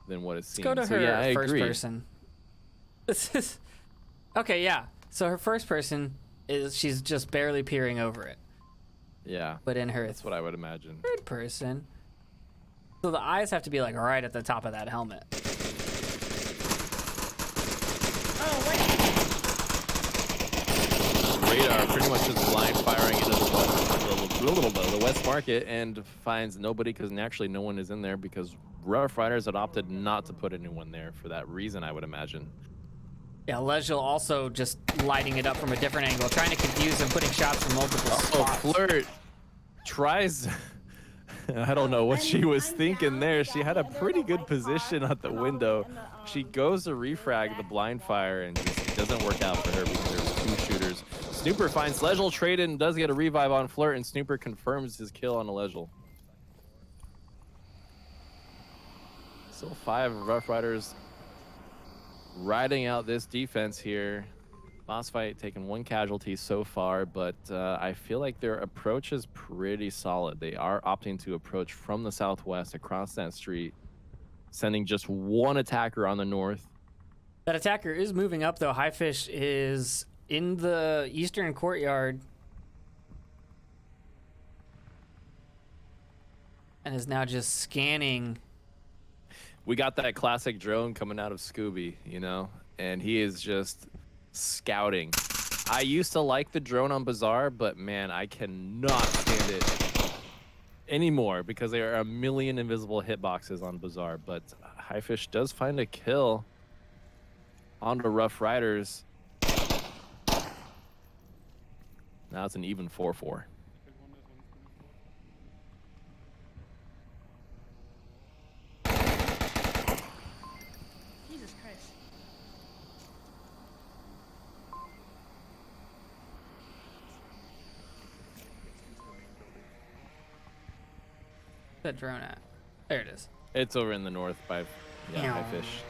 than what it seems. Let's go to So, her yeah, I first agree. person. This is okay. Yeah. So her first person is she's just barely peering over it, Yeah, but in her that's what I would imagine. third person, so the eyes have to be like right at the top of that helmet. Radar pretty much just blind firing into the west market and finds nobody because naturally no one is in there because Rough Riders had opted not to put anyone there for that reason, I would imagine. Yeah, Legil also just lighting it up from a different angle, trying to confuse him, putting shots from multiple Oh, spots. Flirt tries. I don't know what she was thinking there. She had a pretty good position at the window. She goes to refrag the blind fire and just, it doesn't work out for her because there's 2 shooters. Snooper finds Legil, trade-in, does get a revive on Flirt, and Snooper confirms his kill on Legil. Still 5 Rough Riders riding out this defense here. BossFight taking 1 casualty so far, but I feel like their approach is pretty solid. They are opting to approach from the southwest across that street, sending just 1 attacker on the north. That attacker is moving up though. Highfish is in the eastern courtyard and is now just scanning. We got that classic drone coming out of Scooby, you know, and he is just scouting. I used to like the drone on Bazaar, but man, I cannot stand it anymore because there are a million invisible hitboxes on Bazaar. But Highfish does find a kill on the Rough Riders. Now it's an even 4-4. Jesus Christ. That drone at? There it is. It's over in the north by Meow. Highfish.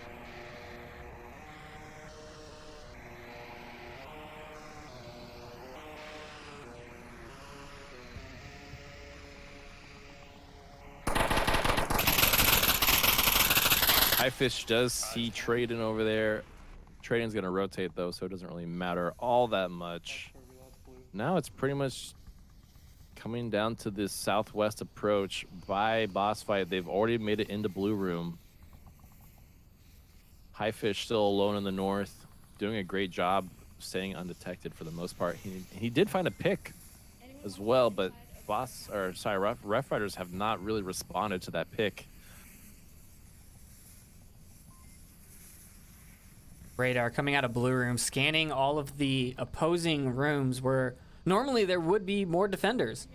Highfish does see Traden over there. Traden's going to rotate, though, so it doesn't really matter all that much. Now it's pretty much coming down to this southwest approach by BossFight. They've already made it into Blue Room. Highfish still alone in the north, doing a great job staying undetected for the most part. He did find a pick as well, but Rough Riders have not really responded to that pick. Radar coming out of Blue Room, scanning all of the opposing rooms where normally there would be more defenders.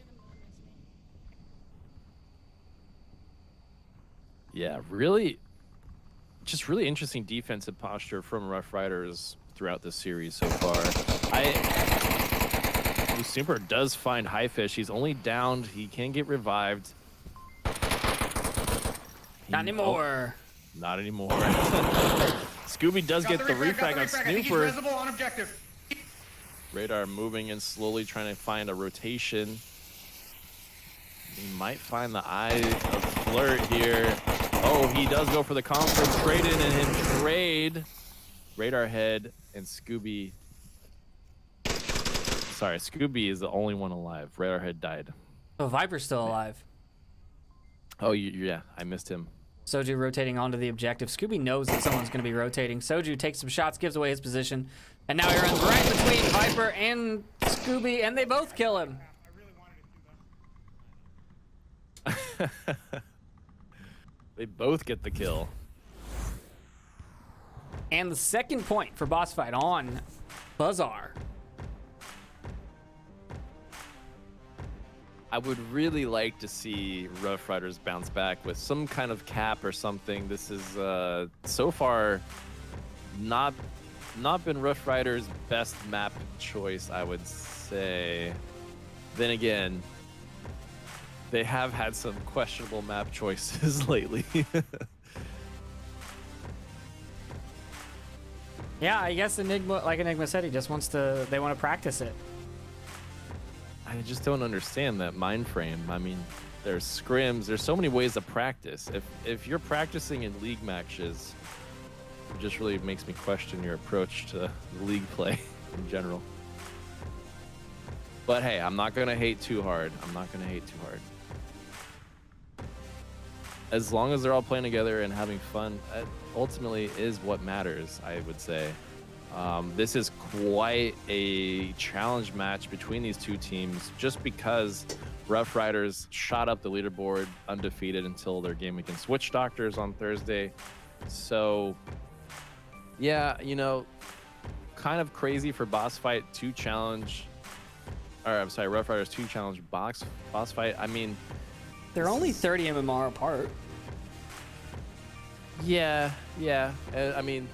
Yeah, really, just really interesting defensive posture from Rough Riders throughout this series so far. Super does find Highfish. He's only downed. He can get revived. Not anymore. Not anymore. Scooby does get the refrag on Snooper. Visible on objective. Radar moving in slowly, trying to find a rotation. He might find the eye of Flirt here. Oh, he does go for the conference. Traden and him trade. Radar head and Scooby. Sorry, Scooby is the only one alive. Radar head died. Oh, Viper's still alive. Oh, yeah, I missed him. Soju rotating onto the objective. Scooby knows that someone's going to be rotating. Soju takes some shots, gives away his position, and now he runs right between Viper and Scooby, and they both kill him. I really wanted it to, though. They both get the kill. And the second point for BossFight on Bazaar. I would really like to see Rough Riders bounce back with some kind of cap or something. This is so far not been Rough Riders' best map choice, I would say. Then again, they have had some questionable map choices lately. Yeah, I guess Enigma, like Enigma said, they want to practice it. I just don't understand that mind frame. I mean, there's scrims. There's so many ways to practice. If you're practicing in league matches, it just really makes me question your approach to league play in general. But hey, I'm not gonna hate too hard. As long as they're all playing together and having fun, that ultimately is what matters, I would say. This is quite a challenge match between these two teams just because Rough Riders shot up the leaderboard undefeated until their game against Witch Doctors on Thursday. So, yeah, kind of crazy for BossFight to challenge, Rough Riders to challenge BossFight. I mean, They're only 30 MMR apart. Yeah. I mean,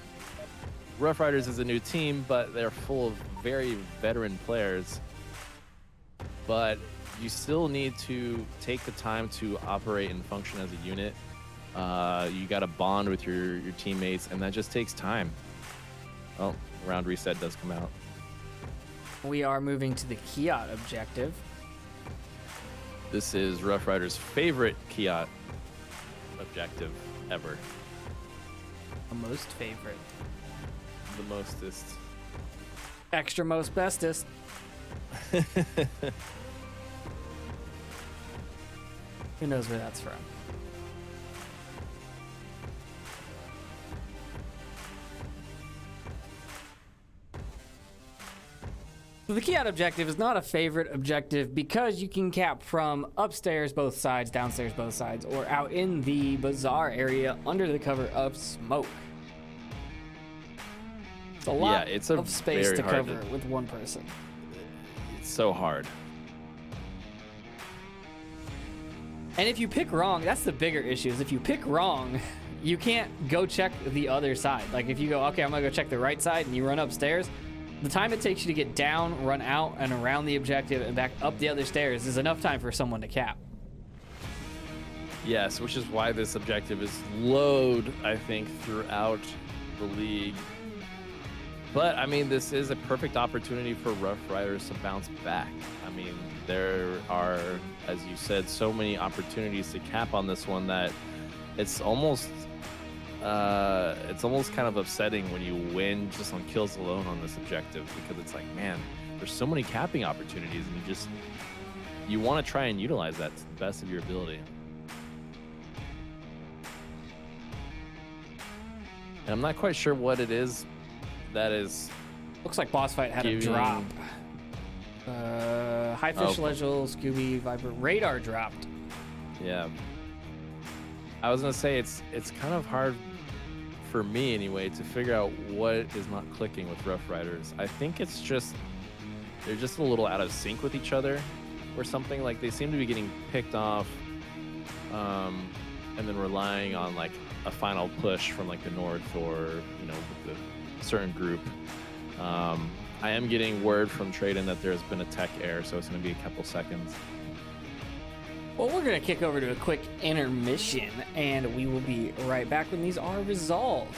Rough Riders is a new team, but they're full of very veteran players. But you still need to take the time to operate and function as a unit. You got to bond with your teammates, and that just takes time. Oh, round reset does come out. We are moving to the Kiat objective. This is Rough Riders' favorite Kiat objective ever. The most favorite. The mostest. Extra most bestest. Who knows where that's from? So the Kiat objective is not a favorite objective because you can cap from upstairs both sides, downstairs both sides, or out in the bazaar area under the cover of smoke. It's a lot of space to cover with one person. It's so hard. And if you pick wrong, that's the bigger issue, is if you pick wrong, you can't go check the other side. Like if you go, okay, I'm gonna go check the right side, and you run upstairs, the time it takes you to get down, run out, and around the objective and back up the other stairs is enough time for someone to cap. Yes, which is why this objective is load, I think, throughout the league. But, I mean, this is a perfect opportunity for Rough Riders to bounce back. I mean, there are, as you said, so many opportunities to cap on this one that it's almost it's almost kind of upsetting when you win just on kills alone on this objective, because it's like, man, there's so many capping opportunities, and you want to try and utilize that to the best of your ability. And I'm not quite sure what it is that is. Looks like BossFight had a drop. High fish legal, Scooby, Viper, radar dropped. Yeah. I was gonna say it's kind of hard for me anyway to figure out what is not clicking with Rough Riders. I think it's just they're just a little out of sync with each other or something. Like they seem to be getting picked off, and then relying on like a final push from like the north or with a certain group. I am getting word from Traden that there's been a tech error, so it's going to be a couple seconds. Well, we're going to kick over to a quick intermission, and we will be right back when these are resolved.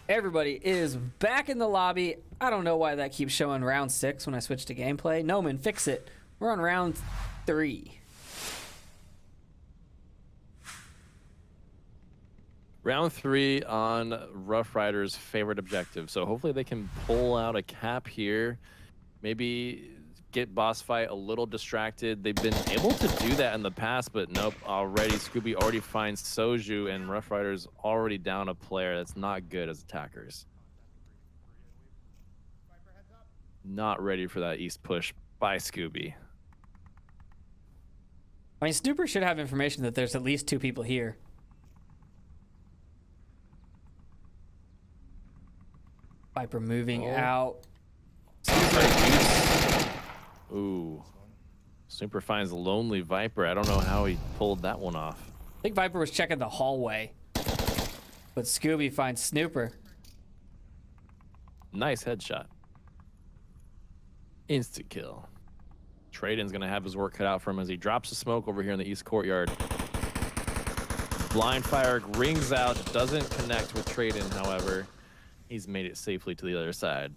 Everybody is back in the lobby. I don't know why that keeps showing round 6 when I switch to gameplay. Noman, fix it. We're on round 3. Round 3 on Rough Riders' favorite objective. So hopefully they can pull out a cap here. Maybe get BossFight a little distracted. They've been able to do that in the past, but nope. Already, Scooby already finds Soju, and Rough Riders already down a player. That's not good as attackers. Not ready for that east push by Scooby. I mean, Snooper should have information that there's at least 2 people here. Viper moving out. Ooh. Snooper finds Lonely Viper. I don't know how he pulled that one off. I think Viper was checking the hallway. But Scooby finds Snooper. Nice headshot. Instant kill. Trayden's going to have his work cut out for him as he drops the smoke over here in the east courtyard. Blind fire rings out. Doesn't connect with Trayden, however. He's made it safely to the other side.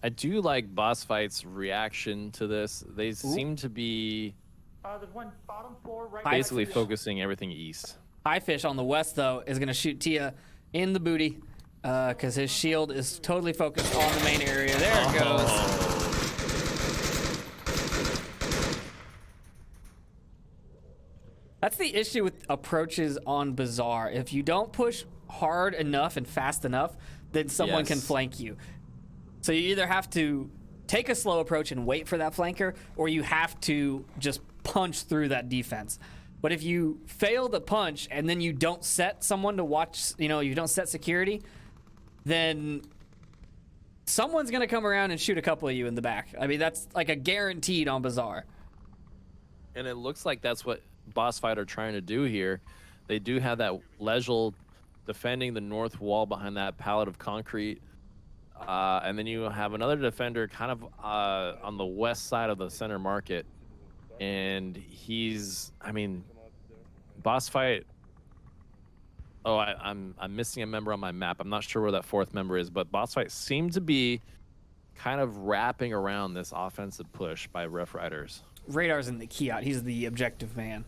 I do like BossFight's reaction to this. They seem to be There's one bottom floor right basically focusing everything east. High Fish on the west, though, is going to shoot Tia in the booty because his shield is totally focused on the main area. There it goes. That's the issue with approaches on Bazaar. If you don't push hard enough and fast enough, then someone can flank you. So you either have to take a slow approach and wait for that flanker, or you have to just punch through that defense. But if you fail the punch and then you don't set someone to watch, you know, you don't set security, then someone's going to come around and shoot a couple of you in the back. I mean, that's like a guaranteed on Bazaar. And it looks like that's what BossFight are trying to do here. They do have that Legel defending the north wall behind that pallet of concrete. And then you have another defender kind of on the west side of the center market. And he's, I mean, BossFight. Oh, I'm missing a member on my map. I'm not sure where that 4th member is, but BossFight seemed to be kind of wrapping around this offensive push by Rough Riders. Radar's in the kiosk. He's the objective man.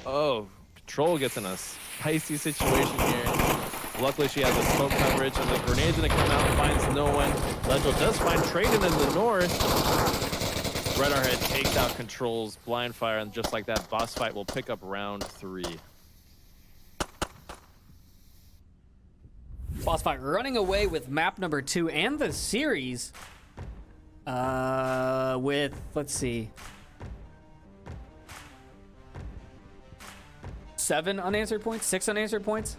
Oh, Control gets in a spicy situation here. Luckily, she has a smoke coverage, and the grenade's gonna come out and finds no one. Legel does find Trayden in the north. Red Arhead takes out Control's blind fire, and just like that, BossFight will pick up round 3. BossFight running away with map number 2 and the series. With, let's see, 7 unanswered points, 6 unanswered points,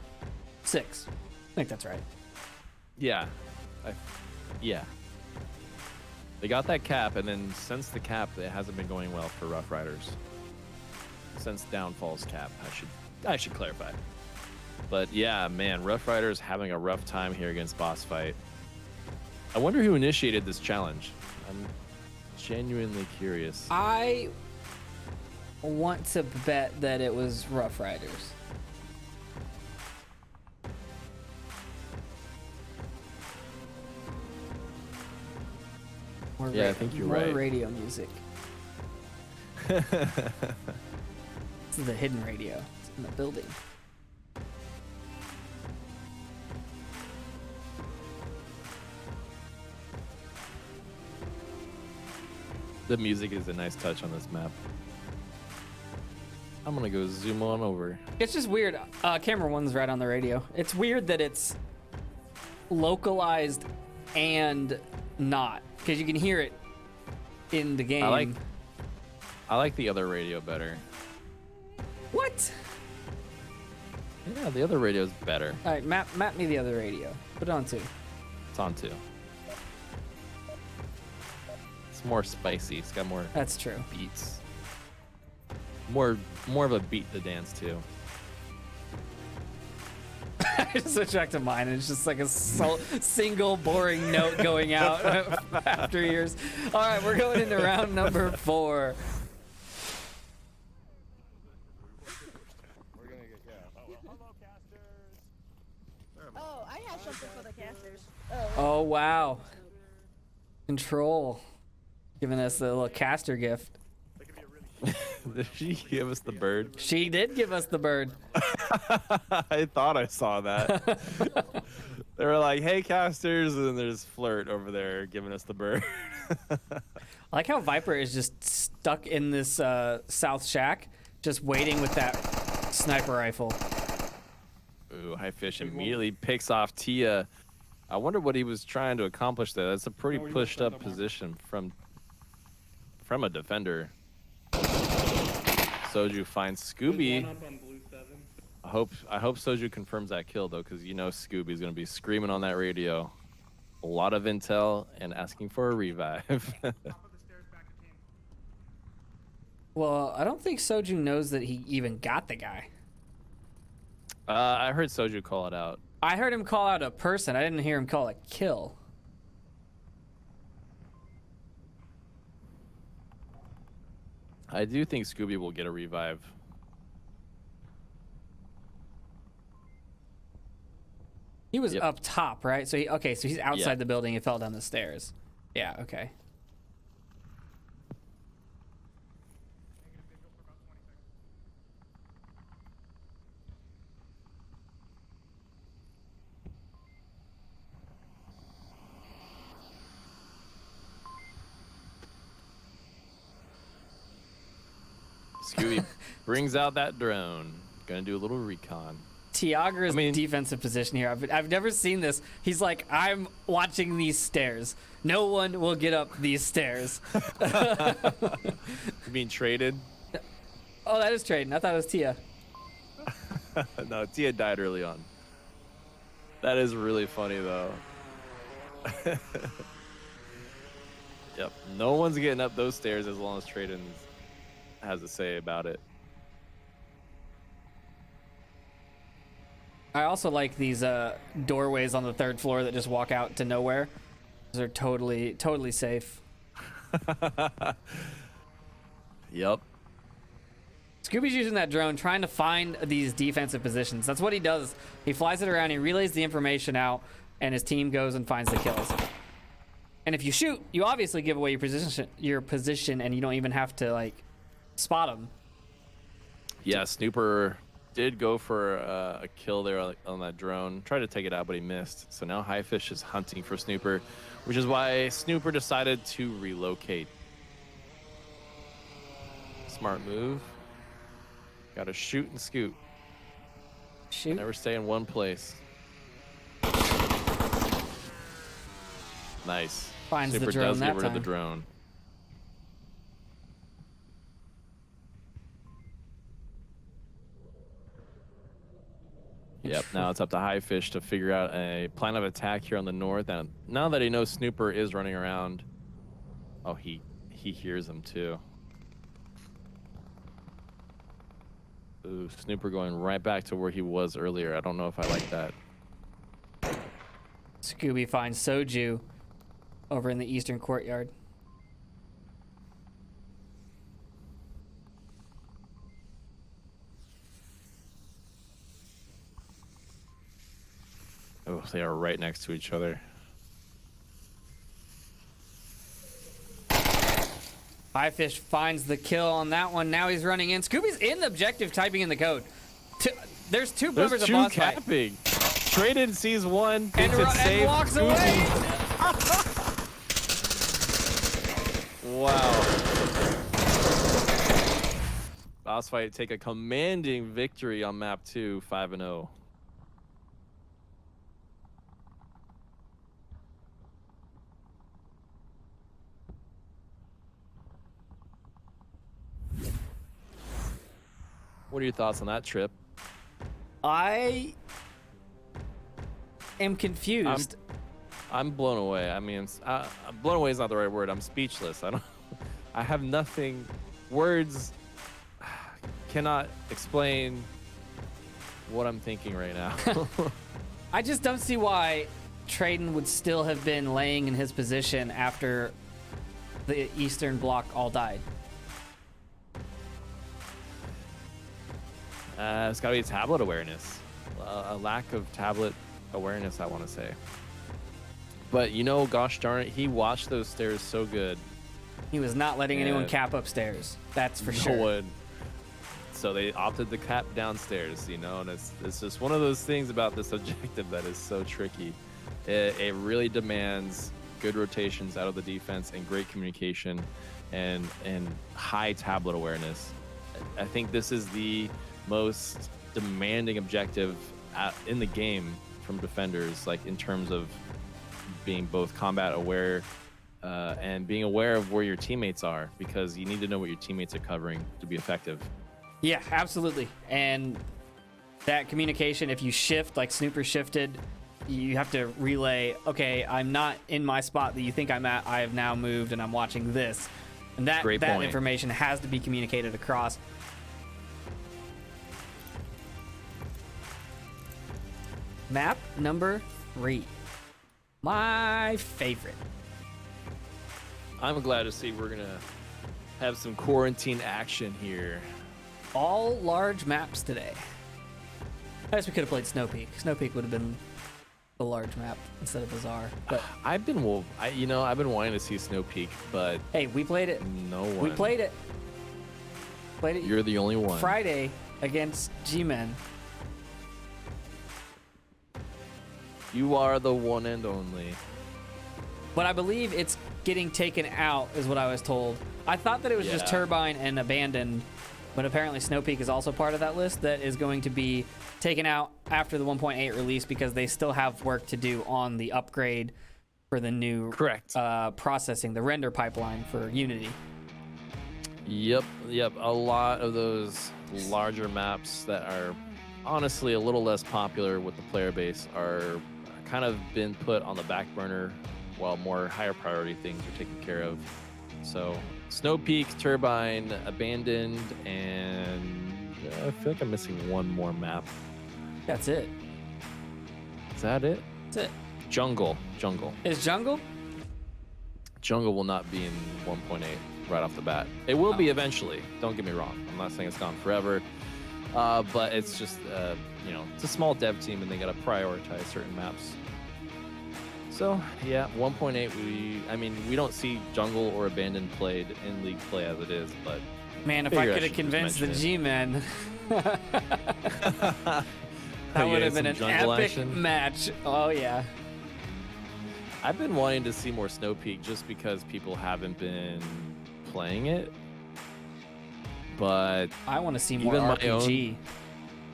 6. I think that's right. Yeah, yeah. They got that cap, and then since the cap, it hasn't been going well for Rough Riders. Since Downfall's cap, I should clarify. But yeah, man, Rough Riders having a rough time here against BossFight. I wonder who initiated this challenge. I'm genuinely curious. I want to bet that it was Rough Riders. Yeah, I think you're right. More radio music. This is the hidden radio. It's in the building. The music is a nice touch on this map. I'm gonna go zoom on over. It's just weird. Camera 1's right on the radio. It's weird that it's localized and not, because you can hear it in the game. I like the other radio better. What? Yeah, the other radio's better. All right, map me the other radio. Put it on 2. It's on 2. It's more spicy. It's got more That's true. beats. More of a beat to dance to. I just switched back to mine, and it's just like a single boring note going out after years. All right, we're going into round number 4. Oh, I have something for the casters. Oh, wow. Control. Giving us a little caster gift. Did she give us the bird? She did give us the bird. I thought I saw that. They were like, hey, casters, and then there's Flirt over there giving us the bird. I like how Viper is just stuck in this south shack, just waiting with that Sniper rifle. Ooh, High Fish immediately picks off Tia. I wonder what he was trying to accomplish there. That's a pretty pushed up position from a defender. Soju finds Scooby. I hope Soju confirms that kill though, because you know Scooby's gonna be screaming on that radio. A lot of intel and asking for a revive. Well, I don't think Soju knows that he even got the guy. I heard Soju call it out. I heard him call out a person. I didn't hear him call a kill. I do think Scooby will get a revive. He was up top, right? So so he's outside the building and fell down the stairs. Yeah, okay. Scooby brings out that drone. Gonna do a little recon. Tiagra's defensive position here. I've never seen this. He's like, I'm watching these stairs. No one will get up these stairs. You mean traded? Oh, that is trading. I thought it was Tia. No, Tia died early on. That is really funny though. Yep. No one's getting up those stairs as long as Traden has a say about it. I also like these doorways on the 3rd floor that just walk out to nowhere. Those are totally safe. Yep. Scooby's using that drone trying to find these defensive positions. That's what he does. He flies it around, he relays the information out, and his team goes and finds the kills. And if you shoot, you obviously give away your position, and you don't even have to like spot them. Yeah, Snooper did go for a kill there on that drone. Tried to take it out, but he missed. So now High Fish is hunting for Snooper, which is why Snooper decided to relocate. Smart move. Got to shoot and scoot. Shoot. Never stay in one place. Nice. Finds Snooper the drone does that get rid of the time. drone. Yep, now it's up to High Fish to figure out a plan of attack here on the north. And now that he knows Snooper is running around, oh, he hears him too. Ooh, Snooper going right back to where he was earlier. I don't know if I like that. Scooby finds Soju over in the eastern courtyard. Oh, they are right next to each other. High Fish finds the kill on that one. Now he's running in. Scooby's in the objective typing in the code. There's two members of BossFight. capping. Traded sees one, thinks And it's safe. walks Scooby. away. Wow. BossFight take a commanding victory on map 2, 5-0. What are your thoughts on that trip? I am confused. I'm blown away. I mean, blown away is not the right word. I'm speechless. I have nothing. Words cannot explain what I'm thinking right now. I just don't see why Traden would still have been laying in his position after the Eastern Bloc all died. It's got to be tablet awareness. A lack of tablet awareness, I want to say. But, you know, gosh darn it, he watched those stairs so good. He was not letting anyone cap upstairs. That's for sure. No one. So they opted to cap downstairs, you know, and it's just one of those things about this objective that is so tricky. It really demands good rotations out of the defense and great communication and high tablet awareness. I think this is the most demanding objective in the game from defenders, like in terms of being both combat aware and being aware of where your teammates are, because you need to know what your teammates are covering to be effective. Yeah, absolutely. And that communication, if you shift like Snooper shifted, you have to relay, okay, I'm not in my spot that you think I'm at. I have now moved and I'm watching this. And that information has to be communicated across. Map number 3. My favorite. I'm glad to see we're going to have some quarantine action here. All large maps today. I guess we could have played Snow Peak. Snow Peak would have been the large map instead of Bazaar. But I've been wanting to see Snow Peak, but hey, we played it. No one. We played it. You're the only one. Friday against G-Men. You are the one and only. But I believe it's getting taken out, is what I was told. I thought that it was just Turbine and Abandoned, but apparently Snow Peak is also part of that list that is going to be taken out after the 1.8 release, because they still have work to do on the upgrade for the new processing, the render pipeline for Unity. Yep. A lot of those larger maps that are honestly a little less popular with the player base are kind of been put on the back burner while more higher priority things are taken care of. So Snow Peak, Turbine, Abandoned, and I feel like I'm missing one more map. That's it. Is that it? That's it. Jungle. Is Jungle? Jungle will not be in 1.8 right off the bat. It will be eventually. Don't get me wrong. I'm not saying it's gone forever. But it's just, it's a small dev team and they got to prioritize certain maps. So, yeah, 1.8, we don't see Jungle or Abandoned played in League play as it is, but... Man, if I could have convinced the G-Men, that would have been an epic match. Oh, yeah. I've been wanting to see more Snow Peak just because people haven't been playing it. But I want to see more RPG.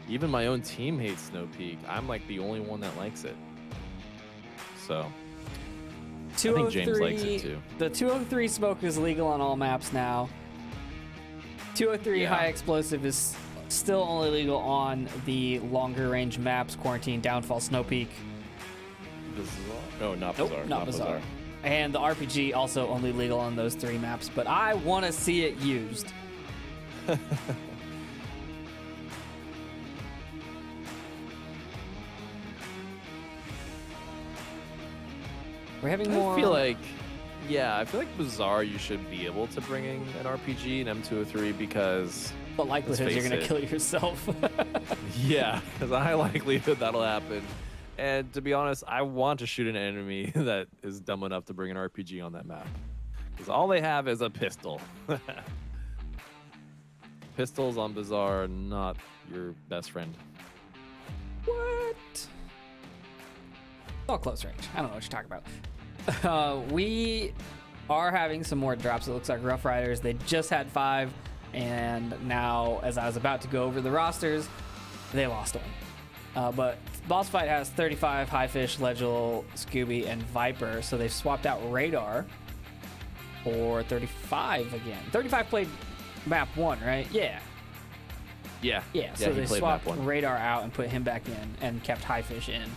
Even my own team hates Snow Peak. I'm like the only one that likes it. So I think James likes it too. The 203 smoke is legal on all maps now. 203 high explosive is still only legal on the longer range maps, Quarantine, Downfall, Snow Peak. Bazaar? No, not Nope, Bazaar. not Bazaar. And the RPG also only legal on those 3 maps, but I want to see it used. We're having more. I feel like Bazaar you should be able to bring in an RPG in M203 because the likelihood you're gonna kill yourself. Yeah, because a high likelihood that'll happen. And to be honest, I want to shoot an enemy that is dumb enough to bring an RPG on that map. Because all they have is a pistol. Pistols on Bazaar are not your best friend. What? It's all close range. I don't know what you're talking about. We are having some more drops. It looks like Rough Riders, they just had 5, and now as I was about to go over the rosters, they lost one. But BossFight has 35, Highfish, Legil, Scooby, and Viper, so they've swapped out Radar for 35 again. 35 played map 1, right? Yeah. So they swapped Radar out and put him back in and kept Highfish in.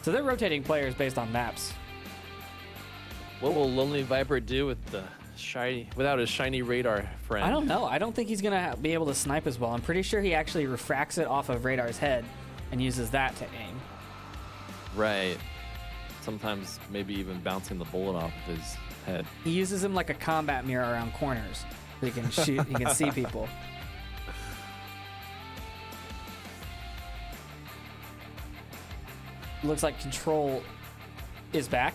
So they're rotating players based on maps. What will Lonely Viper do with without his shiny Radar friend? I don't know. I don't think he's gonna be able to snipe as well. I'm pretty sure he actually refracts it off of Radar's head and uses that to aim. Right. Sometimes maybe even bouncing the bullet off of his head. He uses him like a combat mirror around corners. So he can shoot. He can see people. Looks like Control is back.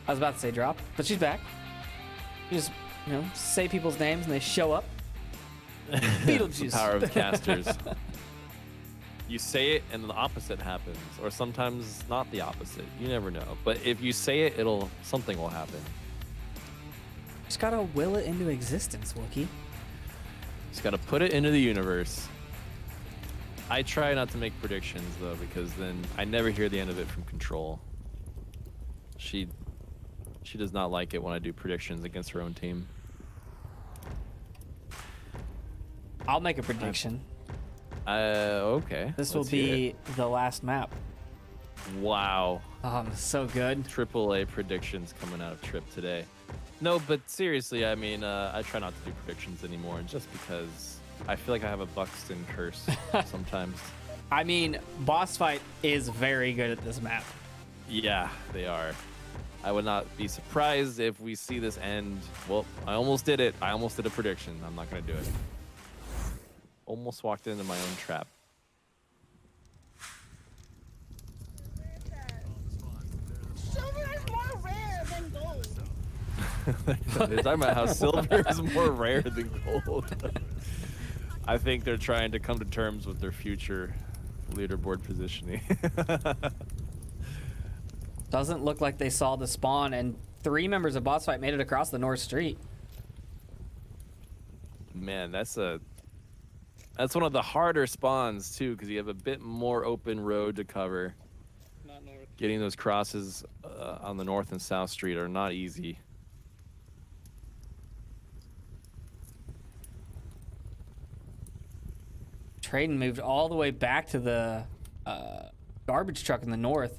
I was about to say drop, but she's back. You just, say people's names and they show up. Beetlejuice. The power of casters. You say it and the opposite happens, or sometimes not the opposite. You never know. But if you say it, something will happen. Just gotta will it into existence, Wookie. Just gotta put it into the universe. I try not to make predictions though, because then I never hear the end of it from Control. She does not like it when I do predictions against her own team. I'll make a prediction. Okay. This will let's hear be the last map. it. Wow. So good. AAA predictions coming out of Trip today. No, but seriously, I mean, I try not to do predictions anymore, just because I feel like I have a Buxton curse sometimes. I mean, BossFight is very good at this map. Yeah, they are. I would not be surprised if we see this end. Well, I almost did it. I almost did a prediction. I'm not going to do it. Almost walked into my own trap. Silver is more rare than gold. They're talking about how silver is more rare than gold. I think they're trying to come to terms with their future leaderboard positioning. Doesn't look like they saw the spawn, and 3 members of BossFight made it across the North Street. Man, that's one of the harder spawns too, because you have a bit more open road to cover. Not north. Getting those crosses on the North and South Street are not easy. Traden moved all the way back to the garbage truck in the north.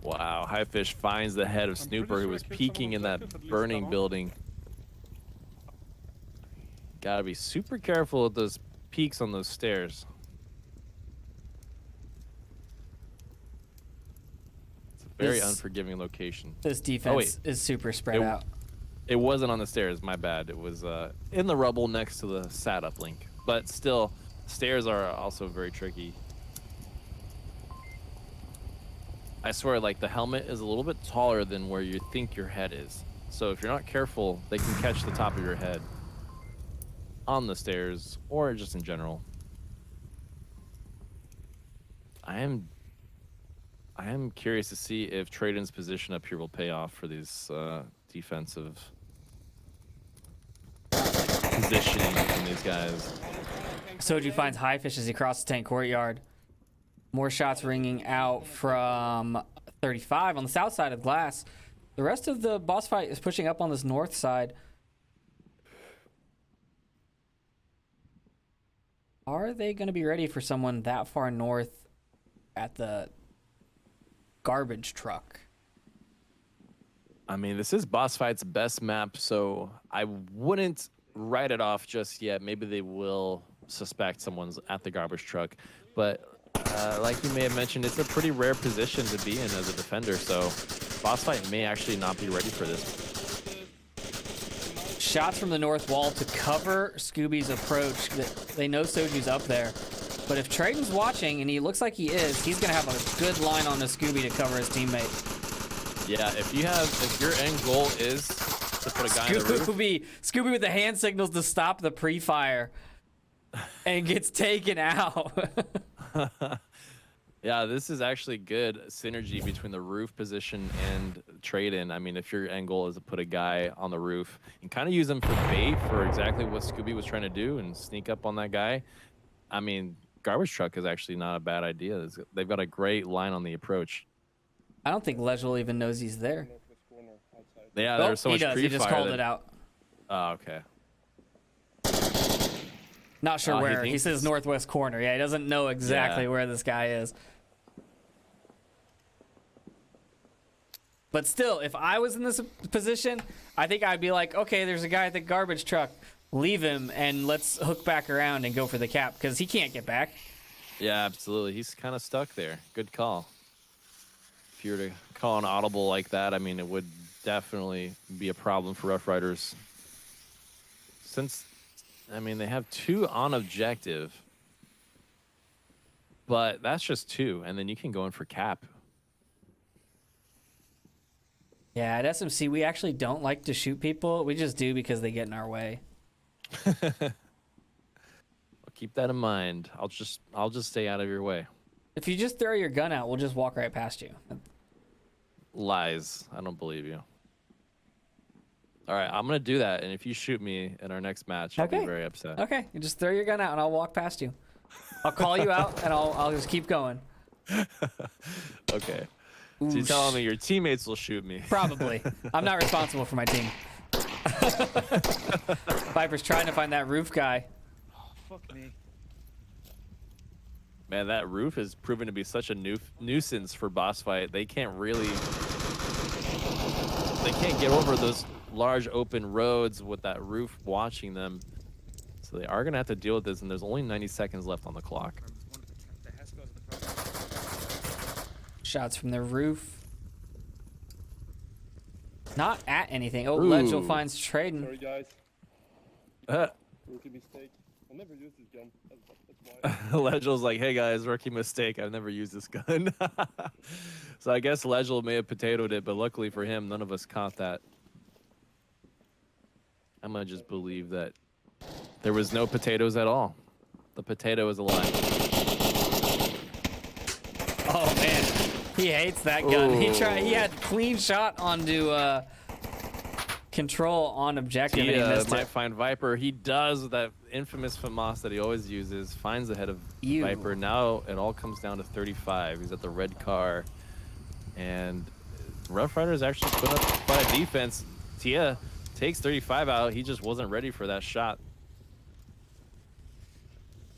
Wow, Highfish finds the head of I'm Snooper, pretty who sure was I killed peeking in someone that with at least burning that building. Gotta be super careful with those peaks on those stairs. It's a very This- unforgiving location. This defense is super spread It- out. It wasn't on the stairs, my bad. It was in the rubble next to the sat uplink. But still, stairs are also very tricky. I swear, like, the helmet is a little bit taller than where you think your head is. So if you're not careful, they can catch the top of your head on the stairs or just in general. I am curious to see if Traden's position up here will pay off for these defensive positioning from these guys. Soju finds Highfish as he crosses tank courtyard. More shots ringing out from 35 on the south side of glass. The rest of the boss fight is pushing up on this north side. Are they going to be ready for someone that far north at the garbage truck? I mean, this is BossFight's best map, so I wouldn't write it off just yet. Maybe they will suspect someone's at the garbage truck. But like you may have mentioned, it's a pretty rare position to be in as a defender, so BossFight may actually not be ready for this. Shots from the north wall to cover Scooby's approach. They know Soju's up there. But if Traden's watching, and he looks like he is, he's going to have a good line on the Scooby to cover his teammate. Yeah, if your end goal is to put a guy in the roof, Scooby with the hand signals to stop the pre-fire and gets taken out. yeah, this is actually good synergy between the roof position and trade-in. I mean, if your end goal is to put a guy on the roof and kind of use him for bait for exactly what Scooby was trying to do and sneak up on that guy, I mean, garbage truck is actually not a bad idea. They've got a great line on the approach. I don't think Legel even knows he's there. Northwest corner outside. Yeah, Oh, there's so much he does. pre-fire. He just called that- it out. Oh, okay. Not sure Oh, he where. He thinks- says northwest corner. Yeah, he doesn't know exactly Yeah. where this guy is. But still, if I was in this position, I think I'd be like, okay, there's a guy at the garbage truck. Leave him and let's hook back around and go for the cap because he can't get back. Yeah, absolutely. He's kind of stuck there. Good call. If you were to call an audible like that, I mean, it would definitely be a problem for Rough Riders. Since, I mean, they have 2 on objective, but that's just 2, and then you can go in for cap. Yeah, at SMC, we actually don't like to shoot people. We just do because they get in our way. I'll keep that in mind. I'll just stay out of your way. If you just throw your gun out, we'll just walk right past you. Lies. I don't believe you. All right, I'm gonna do that, and if you shoot me in our next match, I'll Okay. be very upset. Okay, you just throw your gun out and I'll walk past you. I'll call you out and I'll just keep going. Okay. So Ooh, you're telling me your teammates will shoot me? Probably. I'm not responsible for my team. Viper's trying to find that roof guy. Fuck me. Man, that roof has proven to be such a nuisance for BossFight. They can't get over those large open roads with that roof watching them. So they are gonna have to deal with this, and there's only 90 seconds left on the clock. Shots from the roof. Not at anything. Oh, Legel Ooh. finds Traden. Sorry, guys. Uh, Rookie mistake. I never used this gun. That's why. Legel's like, hey guys, rookie mistake. I've never used this gun. So I guess Legel may have potatoed it, but luckily for him, none of us caught that. I'm gonna just believe that there was no potatoes at all. The potato is alive. Oh man, he hates that gun. Ooh. He had clean shot onto control on objective and he Tia missed might it. find Viper. He does that infamous FAMAS that he always uses. Finds the head of You. Viper. Now it all comes down to 35. He's at the red car. And Rough Riders actually put up quite a defense. Tia takes 35 out. He just wasn't ready for that shot.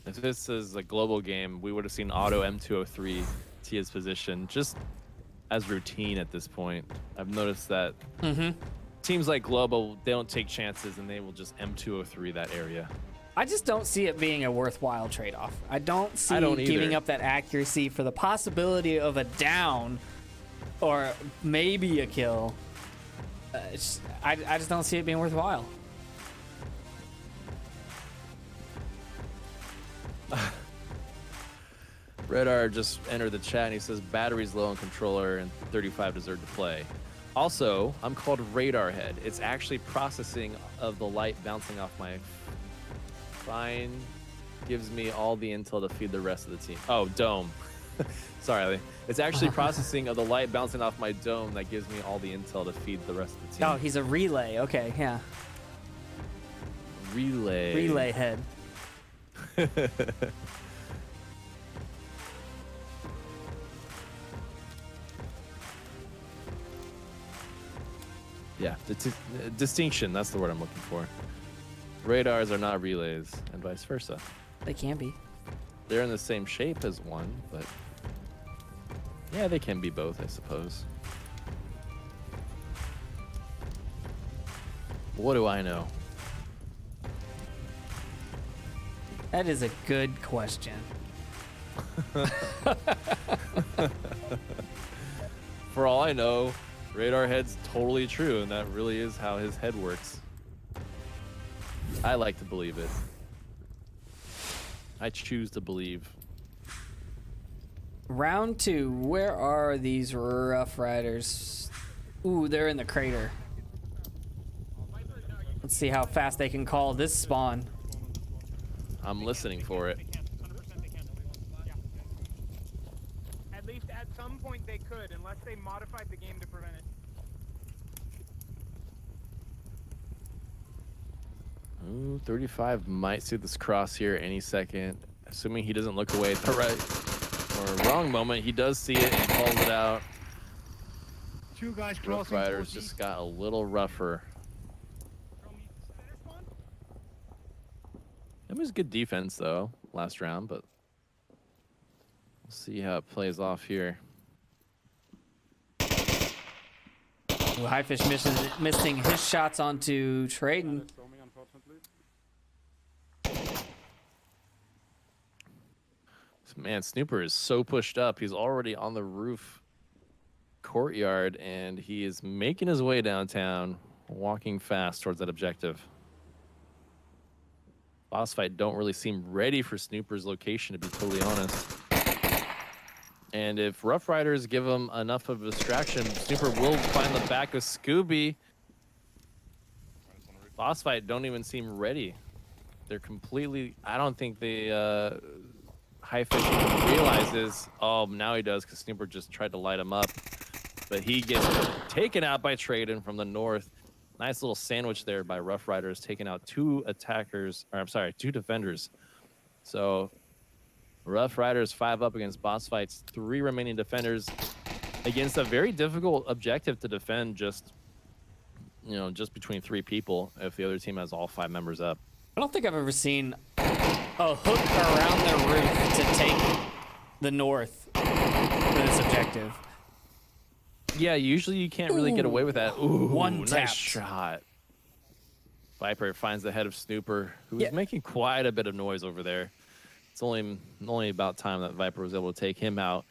If this is a global game, we would have seen auto M203 Tia's position just as routine at this point. I've noticed that teams like global, they don't take chances and they will just M203 that area. I just don't see it being a worthwhile trade-off. I don't see don't giving either. up that accuracy for the possibility of a down or maybe a kill. I just don't see it being worthwhile. Radar just entered the chat and he says battery's low on controller and 35 deserve to play. Also, I'm called Radar Head. It's actually processing of the light bouncing off my fine. Gives me all the intel to feed the rest of the team. Oh, dome. Sorry, Ali. It's actually processing of the light bouncing off my dome that gives me all the intel to feed the rest of the team. Oh, he's a relay. Okay, yeah. Relay. Relay head. Yeah, distinction, that's the word I'm looking for. Radars are not relays, and vice versa. They can be. They're in the same shape as one, but yeah, they can be both, I suppose. What do I know? That is a good question. For all I know, Radar Head's totally true, and that really is how his head works. I like to believe it. I choose to believe. Round 2. Where are these Rough Riders? Ooh, they're in the crater. Let's see how fast they can call this spawn. I'm listening for it. At least at some point they could, unless they modified the game to prevent it. Ooh, 35 might see this cross here any second. Assuming he doesn't look away at the right or wrong moment, he does see it and calls it out. Two guys Rough crossing. Riders just got a little rougher. It was good defense though last round, but we'll see how it plays off here. Ooh, Highfish missing his shots onto Traden. Man, Snooper is so pushed up. He's already on the roof courtyard, and he is making his way downtown, walking fast towards that objective. BossFight don't really seem ready for Snooper's location, to be totally honest. And if Rough Riders give him enough of a distraction, Snooper will find the back of Scooby. BossFight don't even seem ready. They're completely... I don't think they... Highfish realizes, oh, now he does, because Snooper just tried to light him up. But he gets taken out by Traden from the north. Nice little sandwich there by Rough Riders, taking out two defenders. So Rough Riders 5 up against BossFight's 3 remaining defenders against a very difficult objective to defend, just between 3 people if the other team has all 5 members up. I don't think I've ever seen a hook around the roof to take the north for this objective. Yeah, usually you can't really get away with that. Ooh, One nice tapped. shot. Viper finds the head of Snooper, who's Yeah. making quite a bit of noise over there. It's only about time that Viper was able to take him out.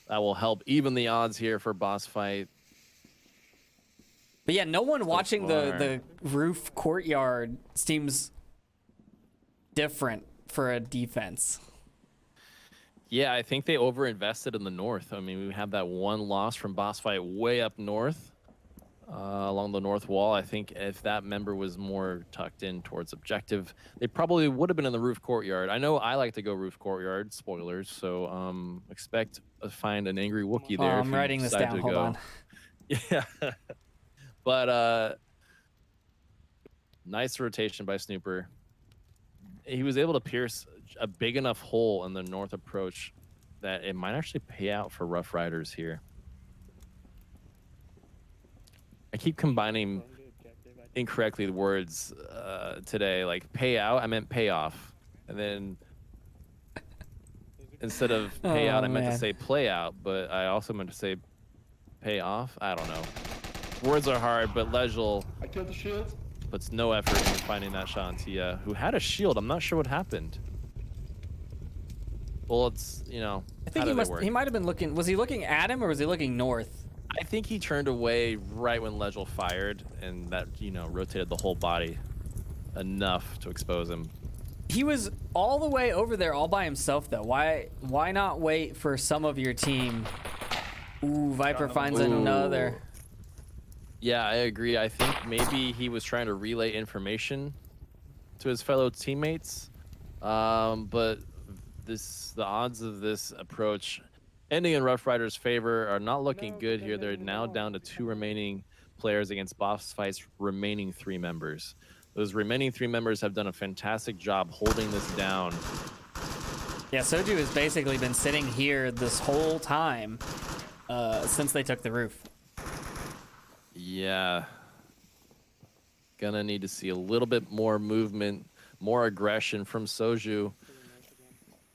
That will help even the odds here for BossFight. But yeah, no one watching far. the roof courtyard seems different for a defense. Yeah, I think they overinvested in the north. I mean, we have that one loss from BossFight way up north, along the north wall. I think if that member was more tucked in towards objective, they probably would have been in the roof courtyard. I know I like to go roof courtyard, spoilers, so expect to find an angry Wookie there. if I'm you writing this decide down. to Hold go. on. Yeah. But nice rotation by Snooper. He was able to pierce a big enough hole in the north approach that it might actually pay out for Rough Riders here. I keep combining incorrectly the words today, like pay out, I meant pay off. And then instead of pay out, I meant to man. say play out, but I also meant to say pay off. I don't know. Words are hard, but Legel I killed the shield. puts no effort into finding that shot on Tia, who had a shield. I'm not sure what happened. Bullets, I think he might have been looking. Was he looking at him or was he looking north? I think he turned away right when Legel fired, and that, rotated the whole body enough to expose him. He was all the way over there all by himself though. Why not wait for some of your team? Ooh, Viper finds another. Yeah, I agree. I think maybe he was trying to relay information to his fellow teammates, but the odds of this approach ending in Rough Riders' favor are not looking good here. They're now down to 2 remaining players against BossFight's remaining 3 members. Those remaining 3 members have done a fantastic job holding this down. Yeah, Soju has basically been sitting here this whole time since they took the roof. Yeah. Gonna need to see a little bit more movement, more aggression from Soju.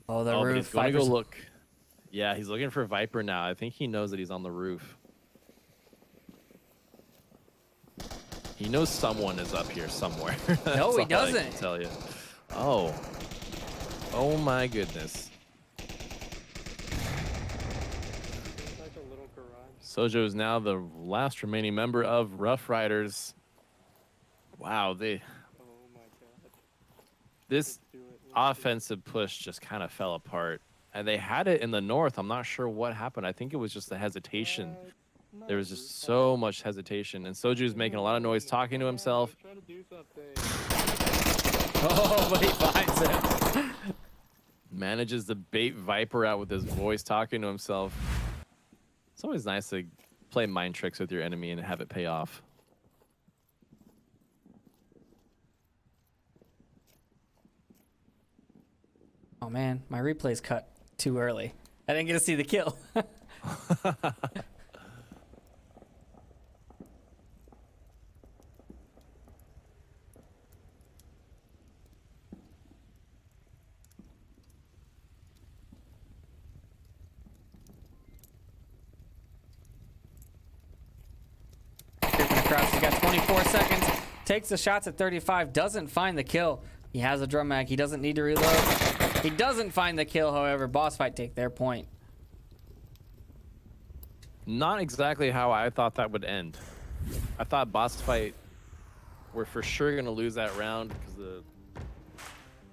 Oh, the But roof. he's going to go Viper's- look. Yeah, he's looking for Viper now. I think he knows that he's on the roof. He knows someone is up here somewhere. That's No, he all I can doesn't. tell you. Oh. Oh my goodness. Like a little garage. Sojo is now the last remaining member of Rough Riders. Wow, Oh my god. this Do it. offensive push just kind of fell apart. And they had it in the north. I'm not sure what happened. I think it was just the hesitation. There was just so much hesitation. And Soju's making a lot of noise, talking to himself. Trying to do something. Oh, but he finds it. Manages to bait Viper out with his voice, talking to himself. It's always nice to play mind tricks with your enemy and have it pay off. Oh man, my replay's cut too early. I didn't get to see the kill. Creeping across, he's got 24 seconds. Takes the shots at 35, doesn't find the kill. He has a drum mag, he doesn't need to reload. He doesn't find the kill, however. BossFight take their point. Not exactly how I thought that would end. I thought BossFight were for sure going to lose that round because the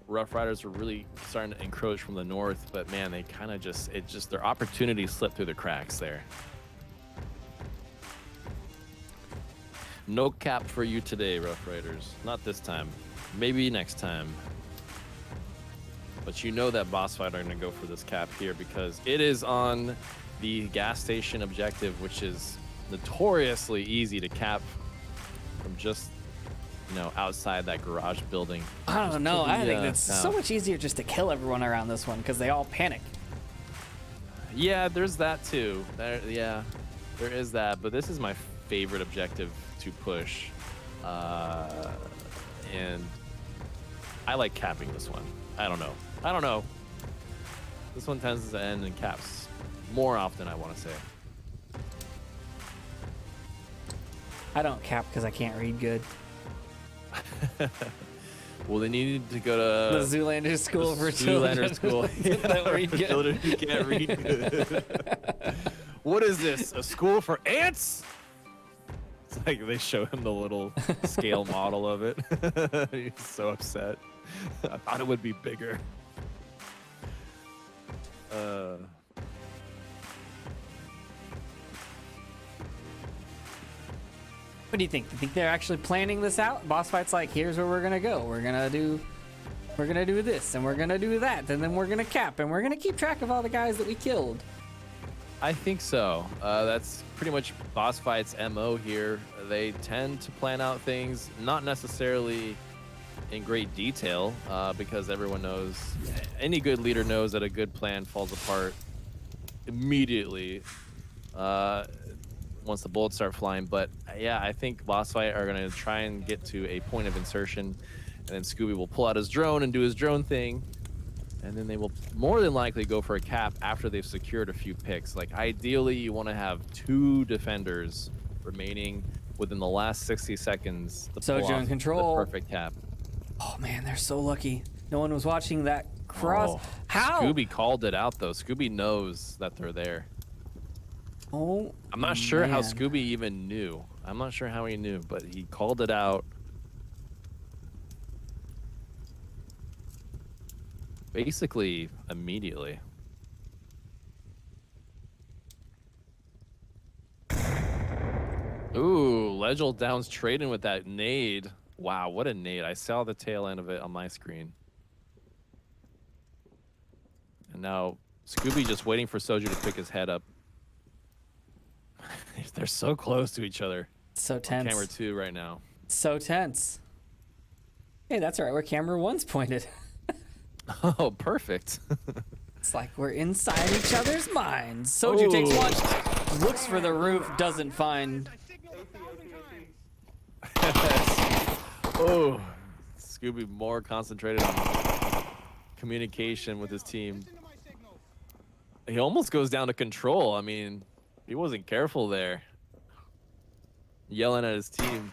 Rough Riders were really starting to encroach from the north, but man, they kind of their opportunity slipped through the cracks there. No cap for you today, Rough Riders. Not this time. Maybe next time. But you know that BossFight are going to go for this cap here because it is on the gas station objective, which is notoriously easy to cap from just you know, outside that garage building. I don't know. I think it's town. so much easier just to kill everyone around this one because they all panic. Yeah, there's that too. Yeah, there is that. But this is my favorite objective to push, and I like capping this one. I don't know. This one tends to end in caps more often, I want to say. I don't cap because I can't read good. Well, they needed to go to The Zoolander School for Zoolander children. School. That read For good. children who can't read good. What is this? A school for ants? It's like they show him the little scale model of it. He's so upset. I thought it would be bigger. What do you think? Do you think they're actually planning this out? BossFight's like, here's where we're gonna go. We're gonna do this, and we're gonna do that, and then we're gonna cap, and we're gonna keep track of all the guys that we killed. I think so. That's pretty much BossFight's MO here. They tend to plan out things, not necessarily in great detail, because everyone knows, any good leader knows that a good plan falls apart immediately once the bullets start flying. But yeah, I think BossFight are going to try and get to a point of insertion, and then Scooby will pull out his drone and do his drone thing. And then they will more than likely go for a cap after they've secured a few picks. Like, ideally, you want to have 2 defenders remaining within the last 60 seconds to pull Soju in off control. the perfect cap. Oh man, they're so lucky. No one was watching that cross. Oh, How? Scooby called it out, though. Scooby knows that they're there. Oh, I'm not sure how man. Scooby even knew. I'm not sure how he knew, but he called it out. Basically, immediately. Ooh, Legel Downs trading with that nade. Wow, what a nade. I saw the tail end of it on my screen. And now Scooby just waiting for Soju to pick his head up. They're so close to each other. So tense. Camera 2 right now. So tense. Hey, that's all right. Where camera 1's pointed. Oh, perfect. It's like we're inside each other's minds. Soju takes one, looks for the roof, doesn't find. I signaled 1,000 times. Oh, Scooby more concentrated on communication with his team. Listen to my signals. He almost goes down to control. I mean, he wasn't careful there. Yelling at his team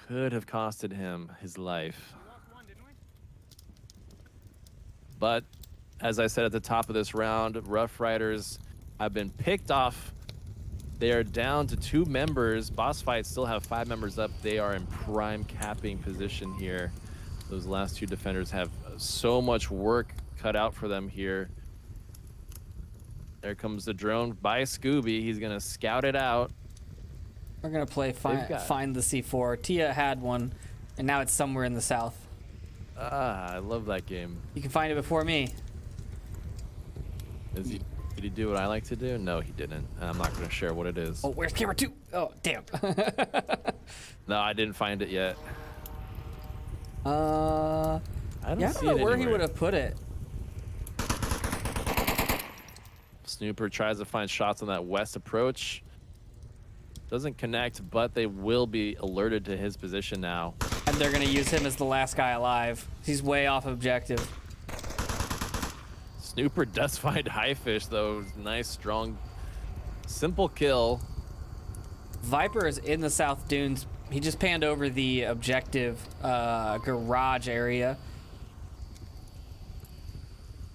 could have costed him his life. We lost one, didn't we? But as I said at the top of this round, Rough Riders have been picked off. They are down to 2 members. BossFight still have 5 members up. They are in prime capping position here. Those last 2 defenders have so much work cut out for them here. There comes the drone by Scooby. He's going to scout it out. We're gonna play find the C4. Tia had one, and now it's somewhere in the south. Ah, I love that game. You can find it before me. Did he do what I like to do? No, he didn't. And I'm not going to share what it is. Oh, where's camera 2? Oh, damn. No, I didn't find it yet. I I don't don't see know it where he anywhere. would have put it. Snooper tries to find shots on that west approach. Doesn't connect, but they will be alerted to his position now. And they're gonna use him as the last guy alive. He's way off objective. Snooper does find High Fish, though. Nice, strong, simple kill. Viper is in the South Dunes. He just panned over the objective garage area.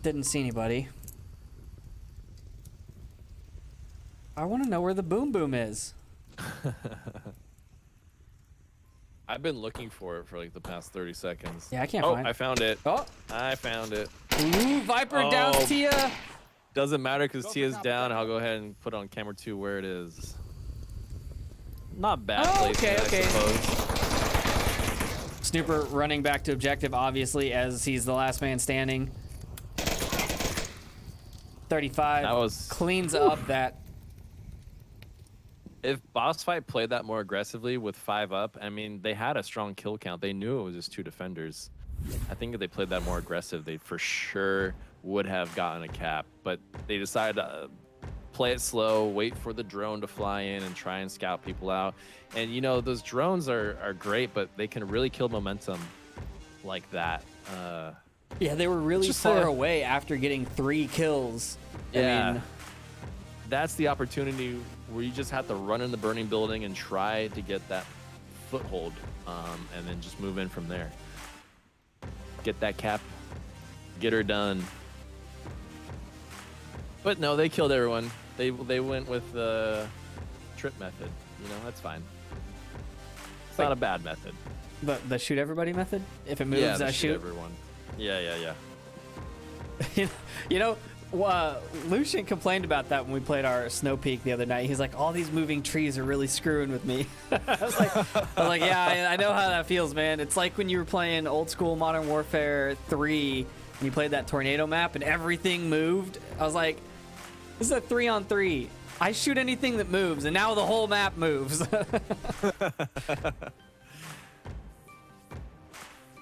Didn't see anybody. I want to know where the boom boom is. I've been looking for it for like the past 30 seconds. Yeah, I can't Oh, find it. I found it. Oh, I found it. ooh, Viper downs Oh. Tia. Doesn't matter because Go for Tia's top down. second. I'll go ahead and put on camera 2 where it is. Not bad Oh, placement, okay. I suppose. Snooper running back to objective, obviously, as he's the last man standing. 35 That was- cleans up that. If BossFight played that more aggressively with 5 up, I mean, they had a strong kill count. They knew it was just 2 defenders. I think if they played that more aggressive, they for sure would have gotten a cap. But they decided to play it slow, wait for the drone to fly in and try and scout people out. And, you know, those drones are great, but they can really kill momentum like that. Yeah, they were really Just far a- away after getting 3 kills. Yeah. I mean, That's the opportunity where you just have to run in the burning building and try to get that foothold, and then just move in from there. Get that cap, get her done. But no, they killed everyone. They went with the trip method. You know, that's fine. It's not a bad method. the shoot everybody method. If it moves, Yeah, I they shoot. everyone. Yeah. You know, Lucian complained about that when we played our Snow Peak the other night. He's like, all these moving trees are really screwing with me. I was like, yeah, I know how that feels, man. It's like when you were playing old school Modern Warfare 3 and you played that tornado map and everything moved. I was like, this is a 3-on-3. I shoot anything that moves, and now the whole map moves.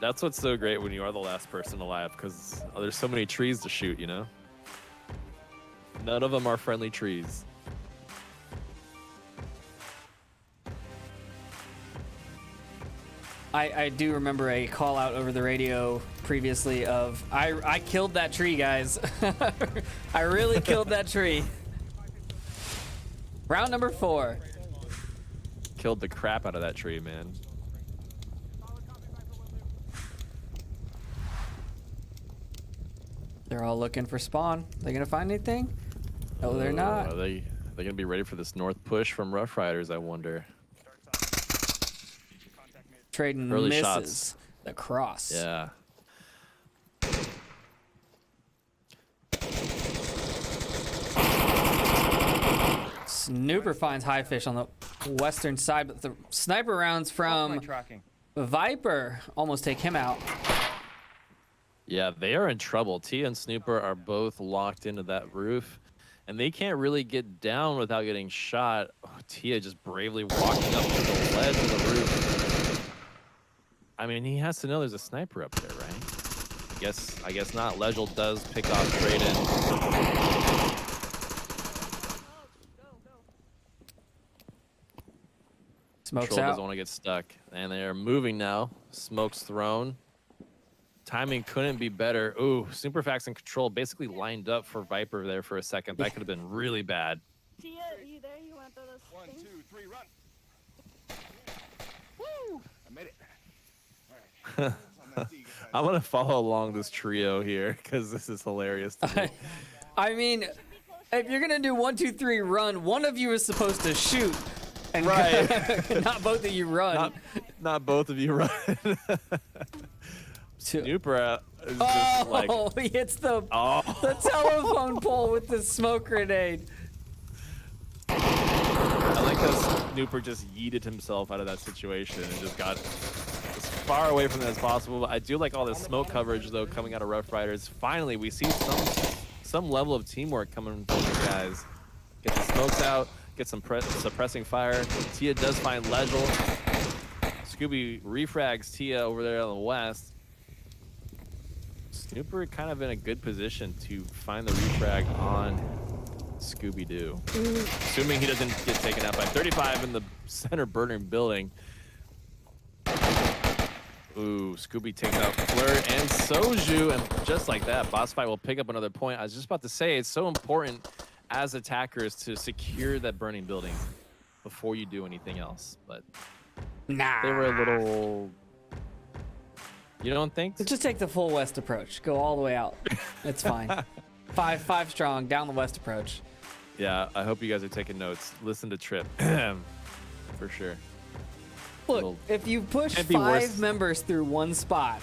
That's what's so great when you are the last person alive, because there's so many trees to shoot, you know? None of them are friendly trees. I do remember a call out over the radio previously of, I killed that tree, guys. I really killed that tree. Round number 4. Killed the crap out of that tree, man. They're all looking for spawn. They gonna find anything? No, they're not. Are they gonna be ready for this north push from Rough Riders, I wonder? Trading Early misses. shots. The cross. Yeah. Snooper finds high fish on the western side, but the sniper rounds from tracking. Viper almost take him out. Yeah, they are in trouble. Tia and Snooper are both locked into that roof, and they can't really get down without getting shot. Oh, Tia just bravely walking up to the ledge of the roof. I mean, he has to know there's a sniper up there, right? I guess not. Legel does pick off Drayden. Smokes Control out. doesn't want to get stuck, and they are moving now. Smoke's thrown. Timing couldn't be better. Ooh, Superfax and Control basically lined up for Viper there for a second. That could have been really bad. Tia, you there? You want to throw this 1, thing? 2, 3, run. Woo! I made it. All right. I'm gonna follow along this trio here because this is hilarious to me. I mean, if you're gonna do 1, 2, 3 run, one of you is supposed to shoot, and Right. not both of you run. Not both of you run. Snooper is just like, He hits the oh. telephone pole with the smoke grenade. I like how Snooper just yeeted himself out of that situation and just got as far away from it as possible. I do like all this smoke coverage though coming out of Rough Riders. Finally, we see some level of teamwork coming from these guys. Get the smokes out, get some suppressing fire. Tia does find Legel. Scooby refrags Tia over there on the west. Snooper kind of in a good position to find the refrag on Scooby-Doo. Assuming he doesn't get taken out by 35 in the center burning building. Ooh, Scooby takes out Flirt and Soju, and just like that, BossFight will pick up another point. I was just about to say, it's so important as attackers to secure that burning building before you do anything else, but Nah. they were a little... You don't think? Just take the full west approach. Go all the way out. It's fine. five strong down the west approach. Yeah, I hope you guys are taking notes. Listen to Trip. For sure. Look, Little- if you push Can't be 5 worse. members through one spot,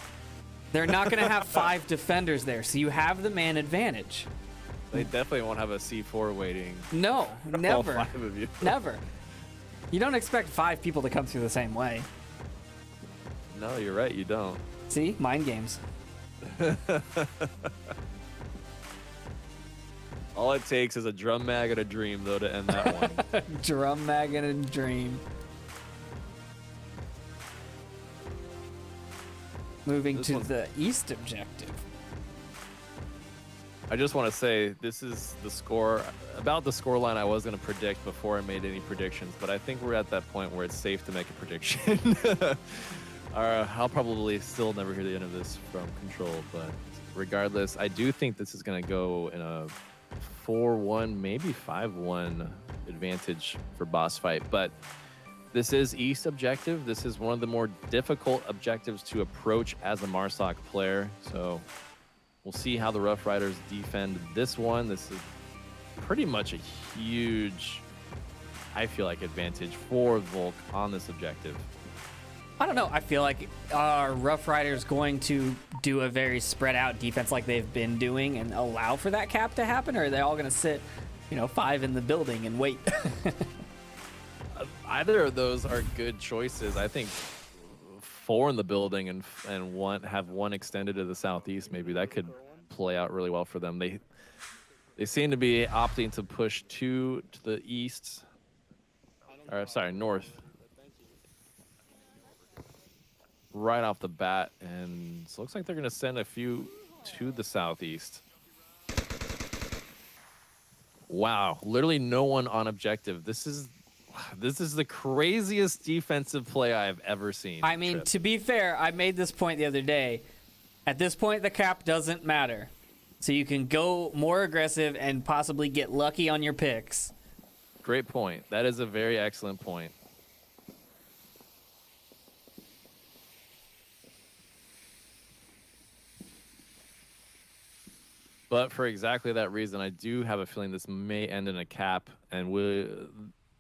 they're not going to have 5 defenders there, so you have the man advantage. They definitely won't have a C4 waiting. No, All never. 5 of you. Never. You don't expect 5 people to come through the same way. No, you're right, you don't. See? Mind games. All it takes is a drum mag and a dream, though, to end that one. Drum mag and a dream. Moving This to one- the east objective. I just want to say this is the score. About the score line I was going to predict before I made any predictions, but I think we're at that point where it's safe to make a prediction. I'll probably still never hear the end of this from Control, but regardless, I do think this is going to go in a 4-1, maybe 5-1 advantage for BossFight. But this is East objective. This is one of the more difficult objectives to approach as a Marsoc player. So we'll see how the Rough Riders defend this one. This is pretty much a huge, I feel like, advantage for Volk on this objective. I don't know. I feel like are Rough Riders going to do a very spread out defense like they've been doing and allow for that cap to happen, or are they all going to sit, 5 in the building and wait? Either of those are good choices. I think 4 in the building and have one extended to the southeast. Maybe that could play out really well for them. They seem to be opting to push 2 to the east. Or sorry, north. Right off the bat, and so it looks like they're going to send a few to the southeast. Wow, literally no one on objective. This is the craziest defensive play I've ever seen. I mean, to be fair, I made this point the other day. At this point, the cap doesn't matter. So you can go more aggressive and possibly get lucky on your picks. Great point. That is a very excellent point. But for exactly that reason, I do have a feeling this may end in a cap. And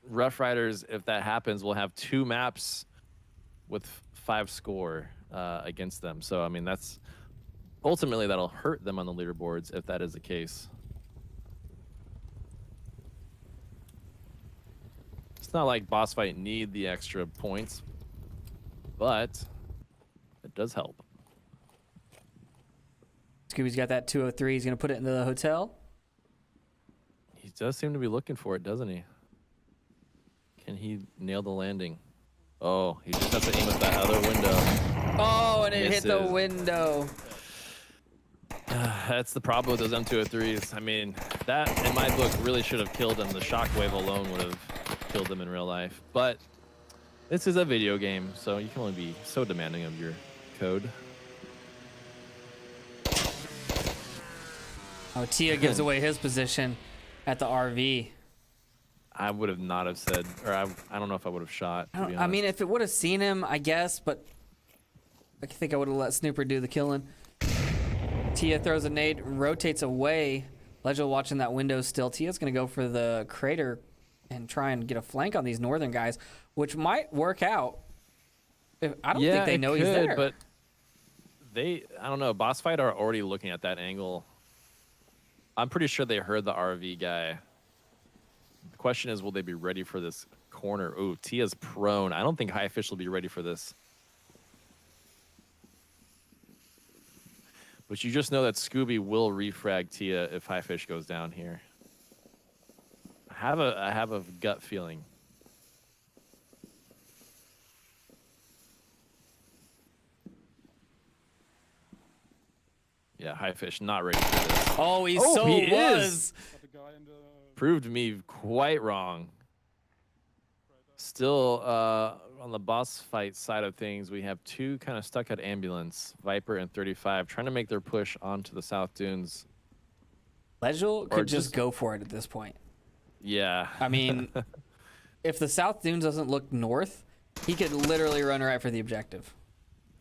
Rough Riders, if that happens, will have 2 maps with 5 score against them. So, I mean, that's ultimately that'll hurt them on the leaderboards if that is the case. It's not like BossFight need the extra points, but it does help. Scooby's got that 203. He's going to put it into the hotel. He does seem to be looking for it, doesn't he? Can he nail the landing? Oh, he just has to aim at that other window. Oh, and it hit the Misses. window. That's the problem with those M203s. I mean, that, in my book, really should have killed him. The shockwave alone would have killed him in real life. But this is a video game, so you can only be so demanding of your code. Oh, Tia gives away his position at the RV. I would have not have said, or I don't know if I would have shot, to be I mean, honest. if it would have seen him, I guess, but I think I would have let Snooper do the killing. Tia throws a nade, rotates away. Legend watching that window still. Tia's going to go for the crater and try and get a flank on these northern guys, which might work out. I don't think they know he's there. But I don't know, BossFight are already looking at that angle. I'm pretty sure they heard the RV guy. The question is, will they be ready for this corner? Ooh, Tia's prone. I don't think High Fish will be ready for this. But you just know that Scooby will refrag Tia if High Fish goes down here. I have a gut feeling. Yeah, High Fish not ready for this. Oh, he he was. is. Got the guy in the Proved me quite wrong. Still, on the BossFight side of things, we have 2 kind of stuck at ambulance, Viper and 35, trying to make their push onto the South Dunes. Legend could just just- go for it at this point. Yeah. I mean, if the South Dunes doesn't look north, he could literally run right for the objective.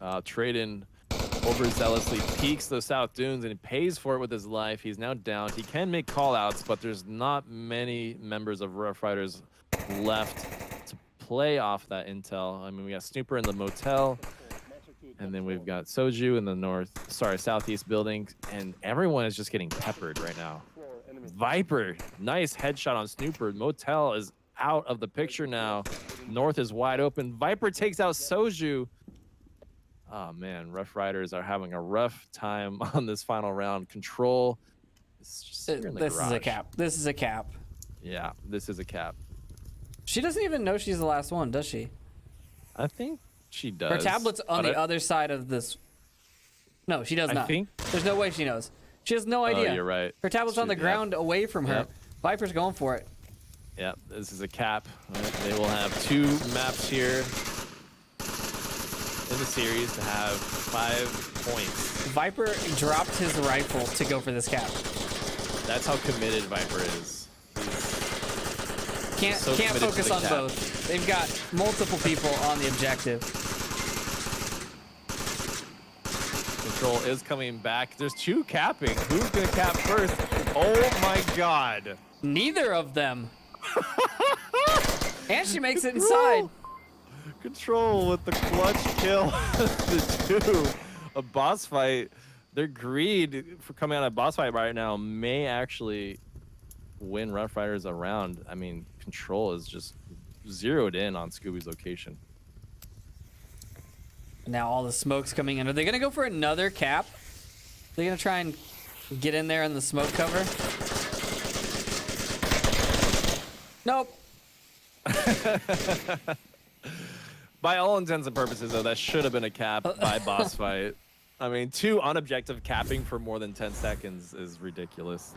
Traden overzealously peeks the South Dunes and he pays for it with his life. He's now down. He can make call-outs, but there's not many members of Rough Riders left to play off that intel. I mean, we got Snooper in the motel, and then we've got Soju in the southeast building, and everyone is just getting peppered right now. Viper, nice headshot on Snooper. Motel is out of the picture now. North is wide open. Viper takes out Soju. Oh man, Rough Riders are having a rough time on this final round. Control It's just here in the This is a garage. cap. This is a cap. Yeah, this is a cap. She doesn't even know she's the last one, does she? I think she does. Her tablet's on but the other side of this. No, she does I not. think- There's no way she knows. She has no idea. Oh, you're right. Her tablet's on the Yep. ground away from her. Yep. Viper's going for it. Yeah, this is a cap. They will have 2 maps here in the series to have 5 points. Viper dropped his rifle to go for this cap. That's how committed Viper is. Can't So committed to focus the on cap. both. They've got multiple people on the objective. Control is coming back. There's 2 capping. Who's gonna cap first? Oh my god. Neither of them. And she makes it inside. Control with the clutch kill. The 2. A boss fight. Their greed for coming out of boss fight right now may actually win Rough Riders a round. I mean, Control is just zeroed in on Scooby's location. Now all the smoke's coming in. Are they gonna go for another cap? Are they gonna try and get in there in the smoke cover? Nope. By all intents and purposes, though, that should have been a cap by boss fight. I mean, 2 unobjective capping for more than 10 seconds is ridiculous.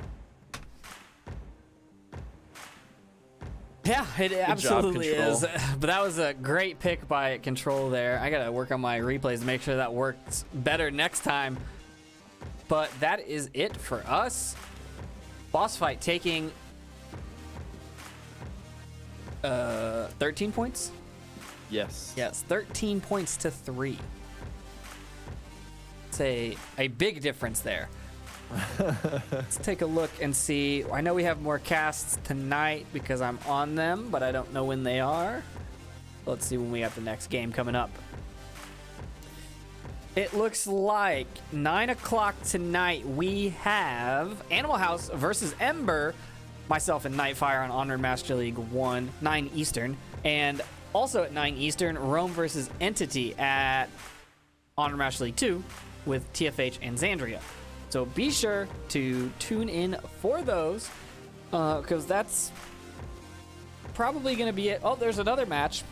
Yeah, it absolutely Control. is. But that was a great pick by Control there. I gotta work on my replays to make sure that works better next time. But that is it for us. Boss fight taking 13 points? Yes. Yes, 13 points to 3. It's a big difference there. Let's take a look and see. I know we have more casts tonight because I'm on them, but I don't know when they are. Let's see when we got the next game coming up. It looks like 9 o'clock tonight we have Animal House versus Ember. Myself and Nightfire on Onward Master League 1, 9 Eastern. And also at 9 Eastern, Rome versus Entity at Onward Master League 2 with TFH and Xandria. So be sure to tune in for those because that's probably going to be it. Oh, there's another match.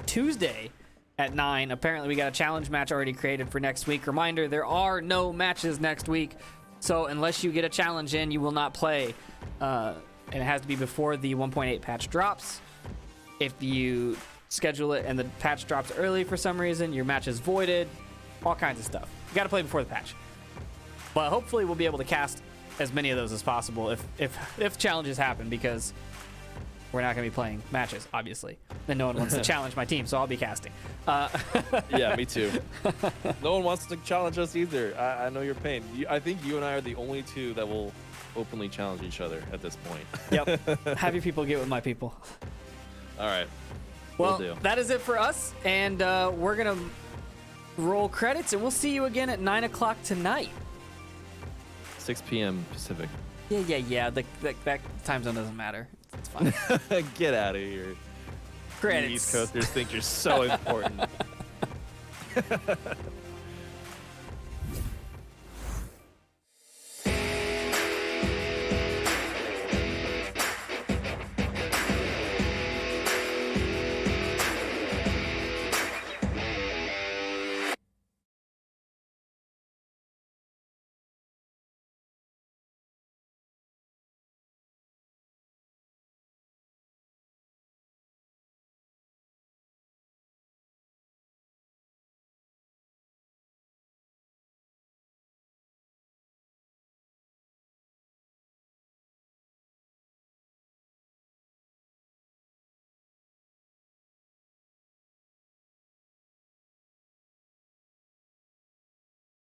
Tuesday at 9. Apparently we got a challenge match already created for next week. Reminder, there are no matches next week. So unless you get a challenge in, you will not play. And it has to be before the 1.8 patch drops. If you schedule it and the patch drops early for some reason, your match is voided. All kinds of stuff. You got to play before the patch. But hopefully we'll be able to cast as many of those as possible if challenges happen, because we're not going to be playing matches, obviously. And no one wants to challenge my team, so I'll be casting. Yeah, me too. No one wants to challenge us either. I know your pain. I think you and I are the only 2 that will openly challenge each other at this point. Yep. Have your people get with my people. All right. Well, Will do. that is it for us, and we're going to roll credits, and we'll see you again at 9 o'clock tonight. 6 p.m. Pacific. Yeah. That time zone doesn't matter. It's fine. Get out of here. Credits. You East Coasters think you're so important.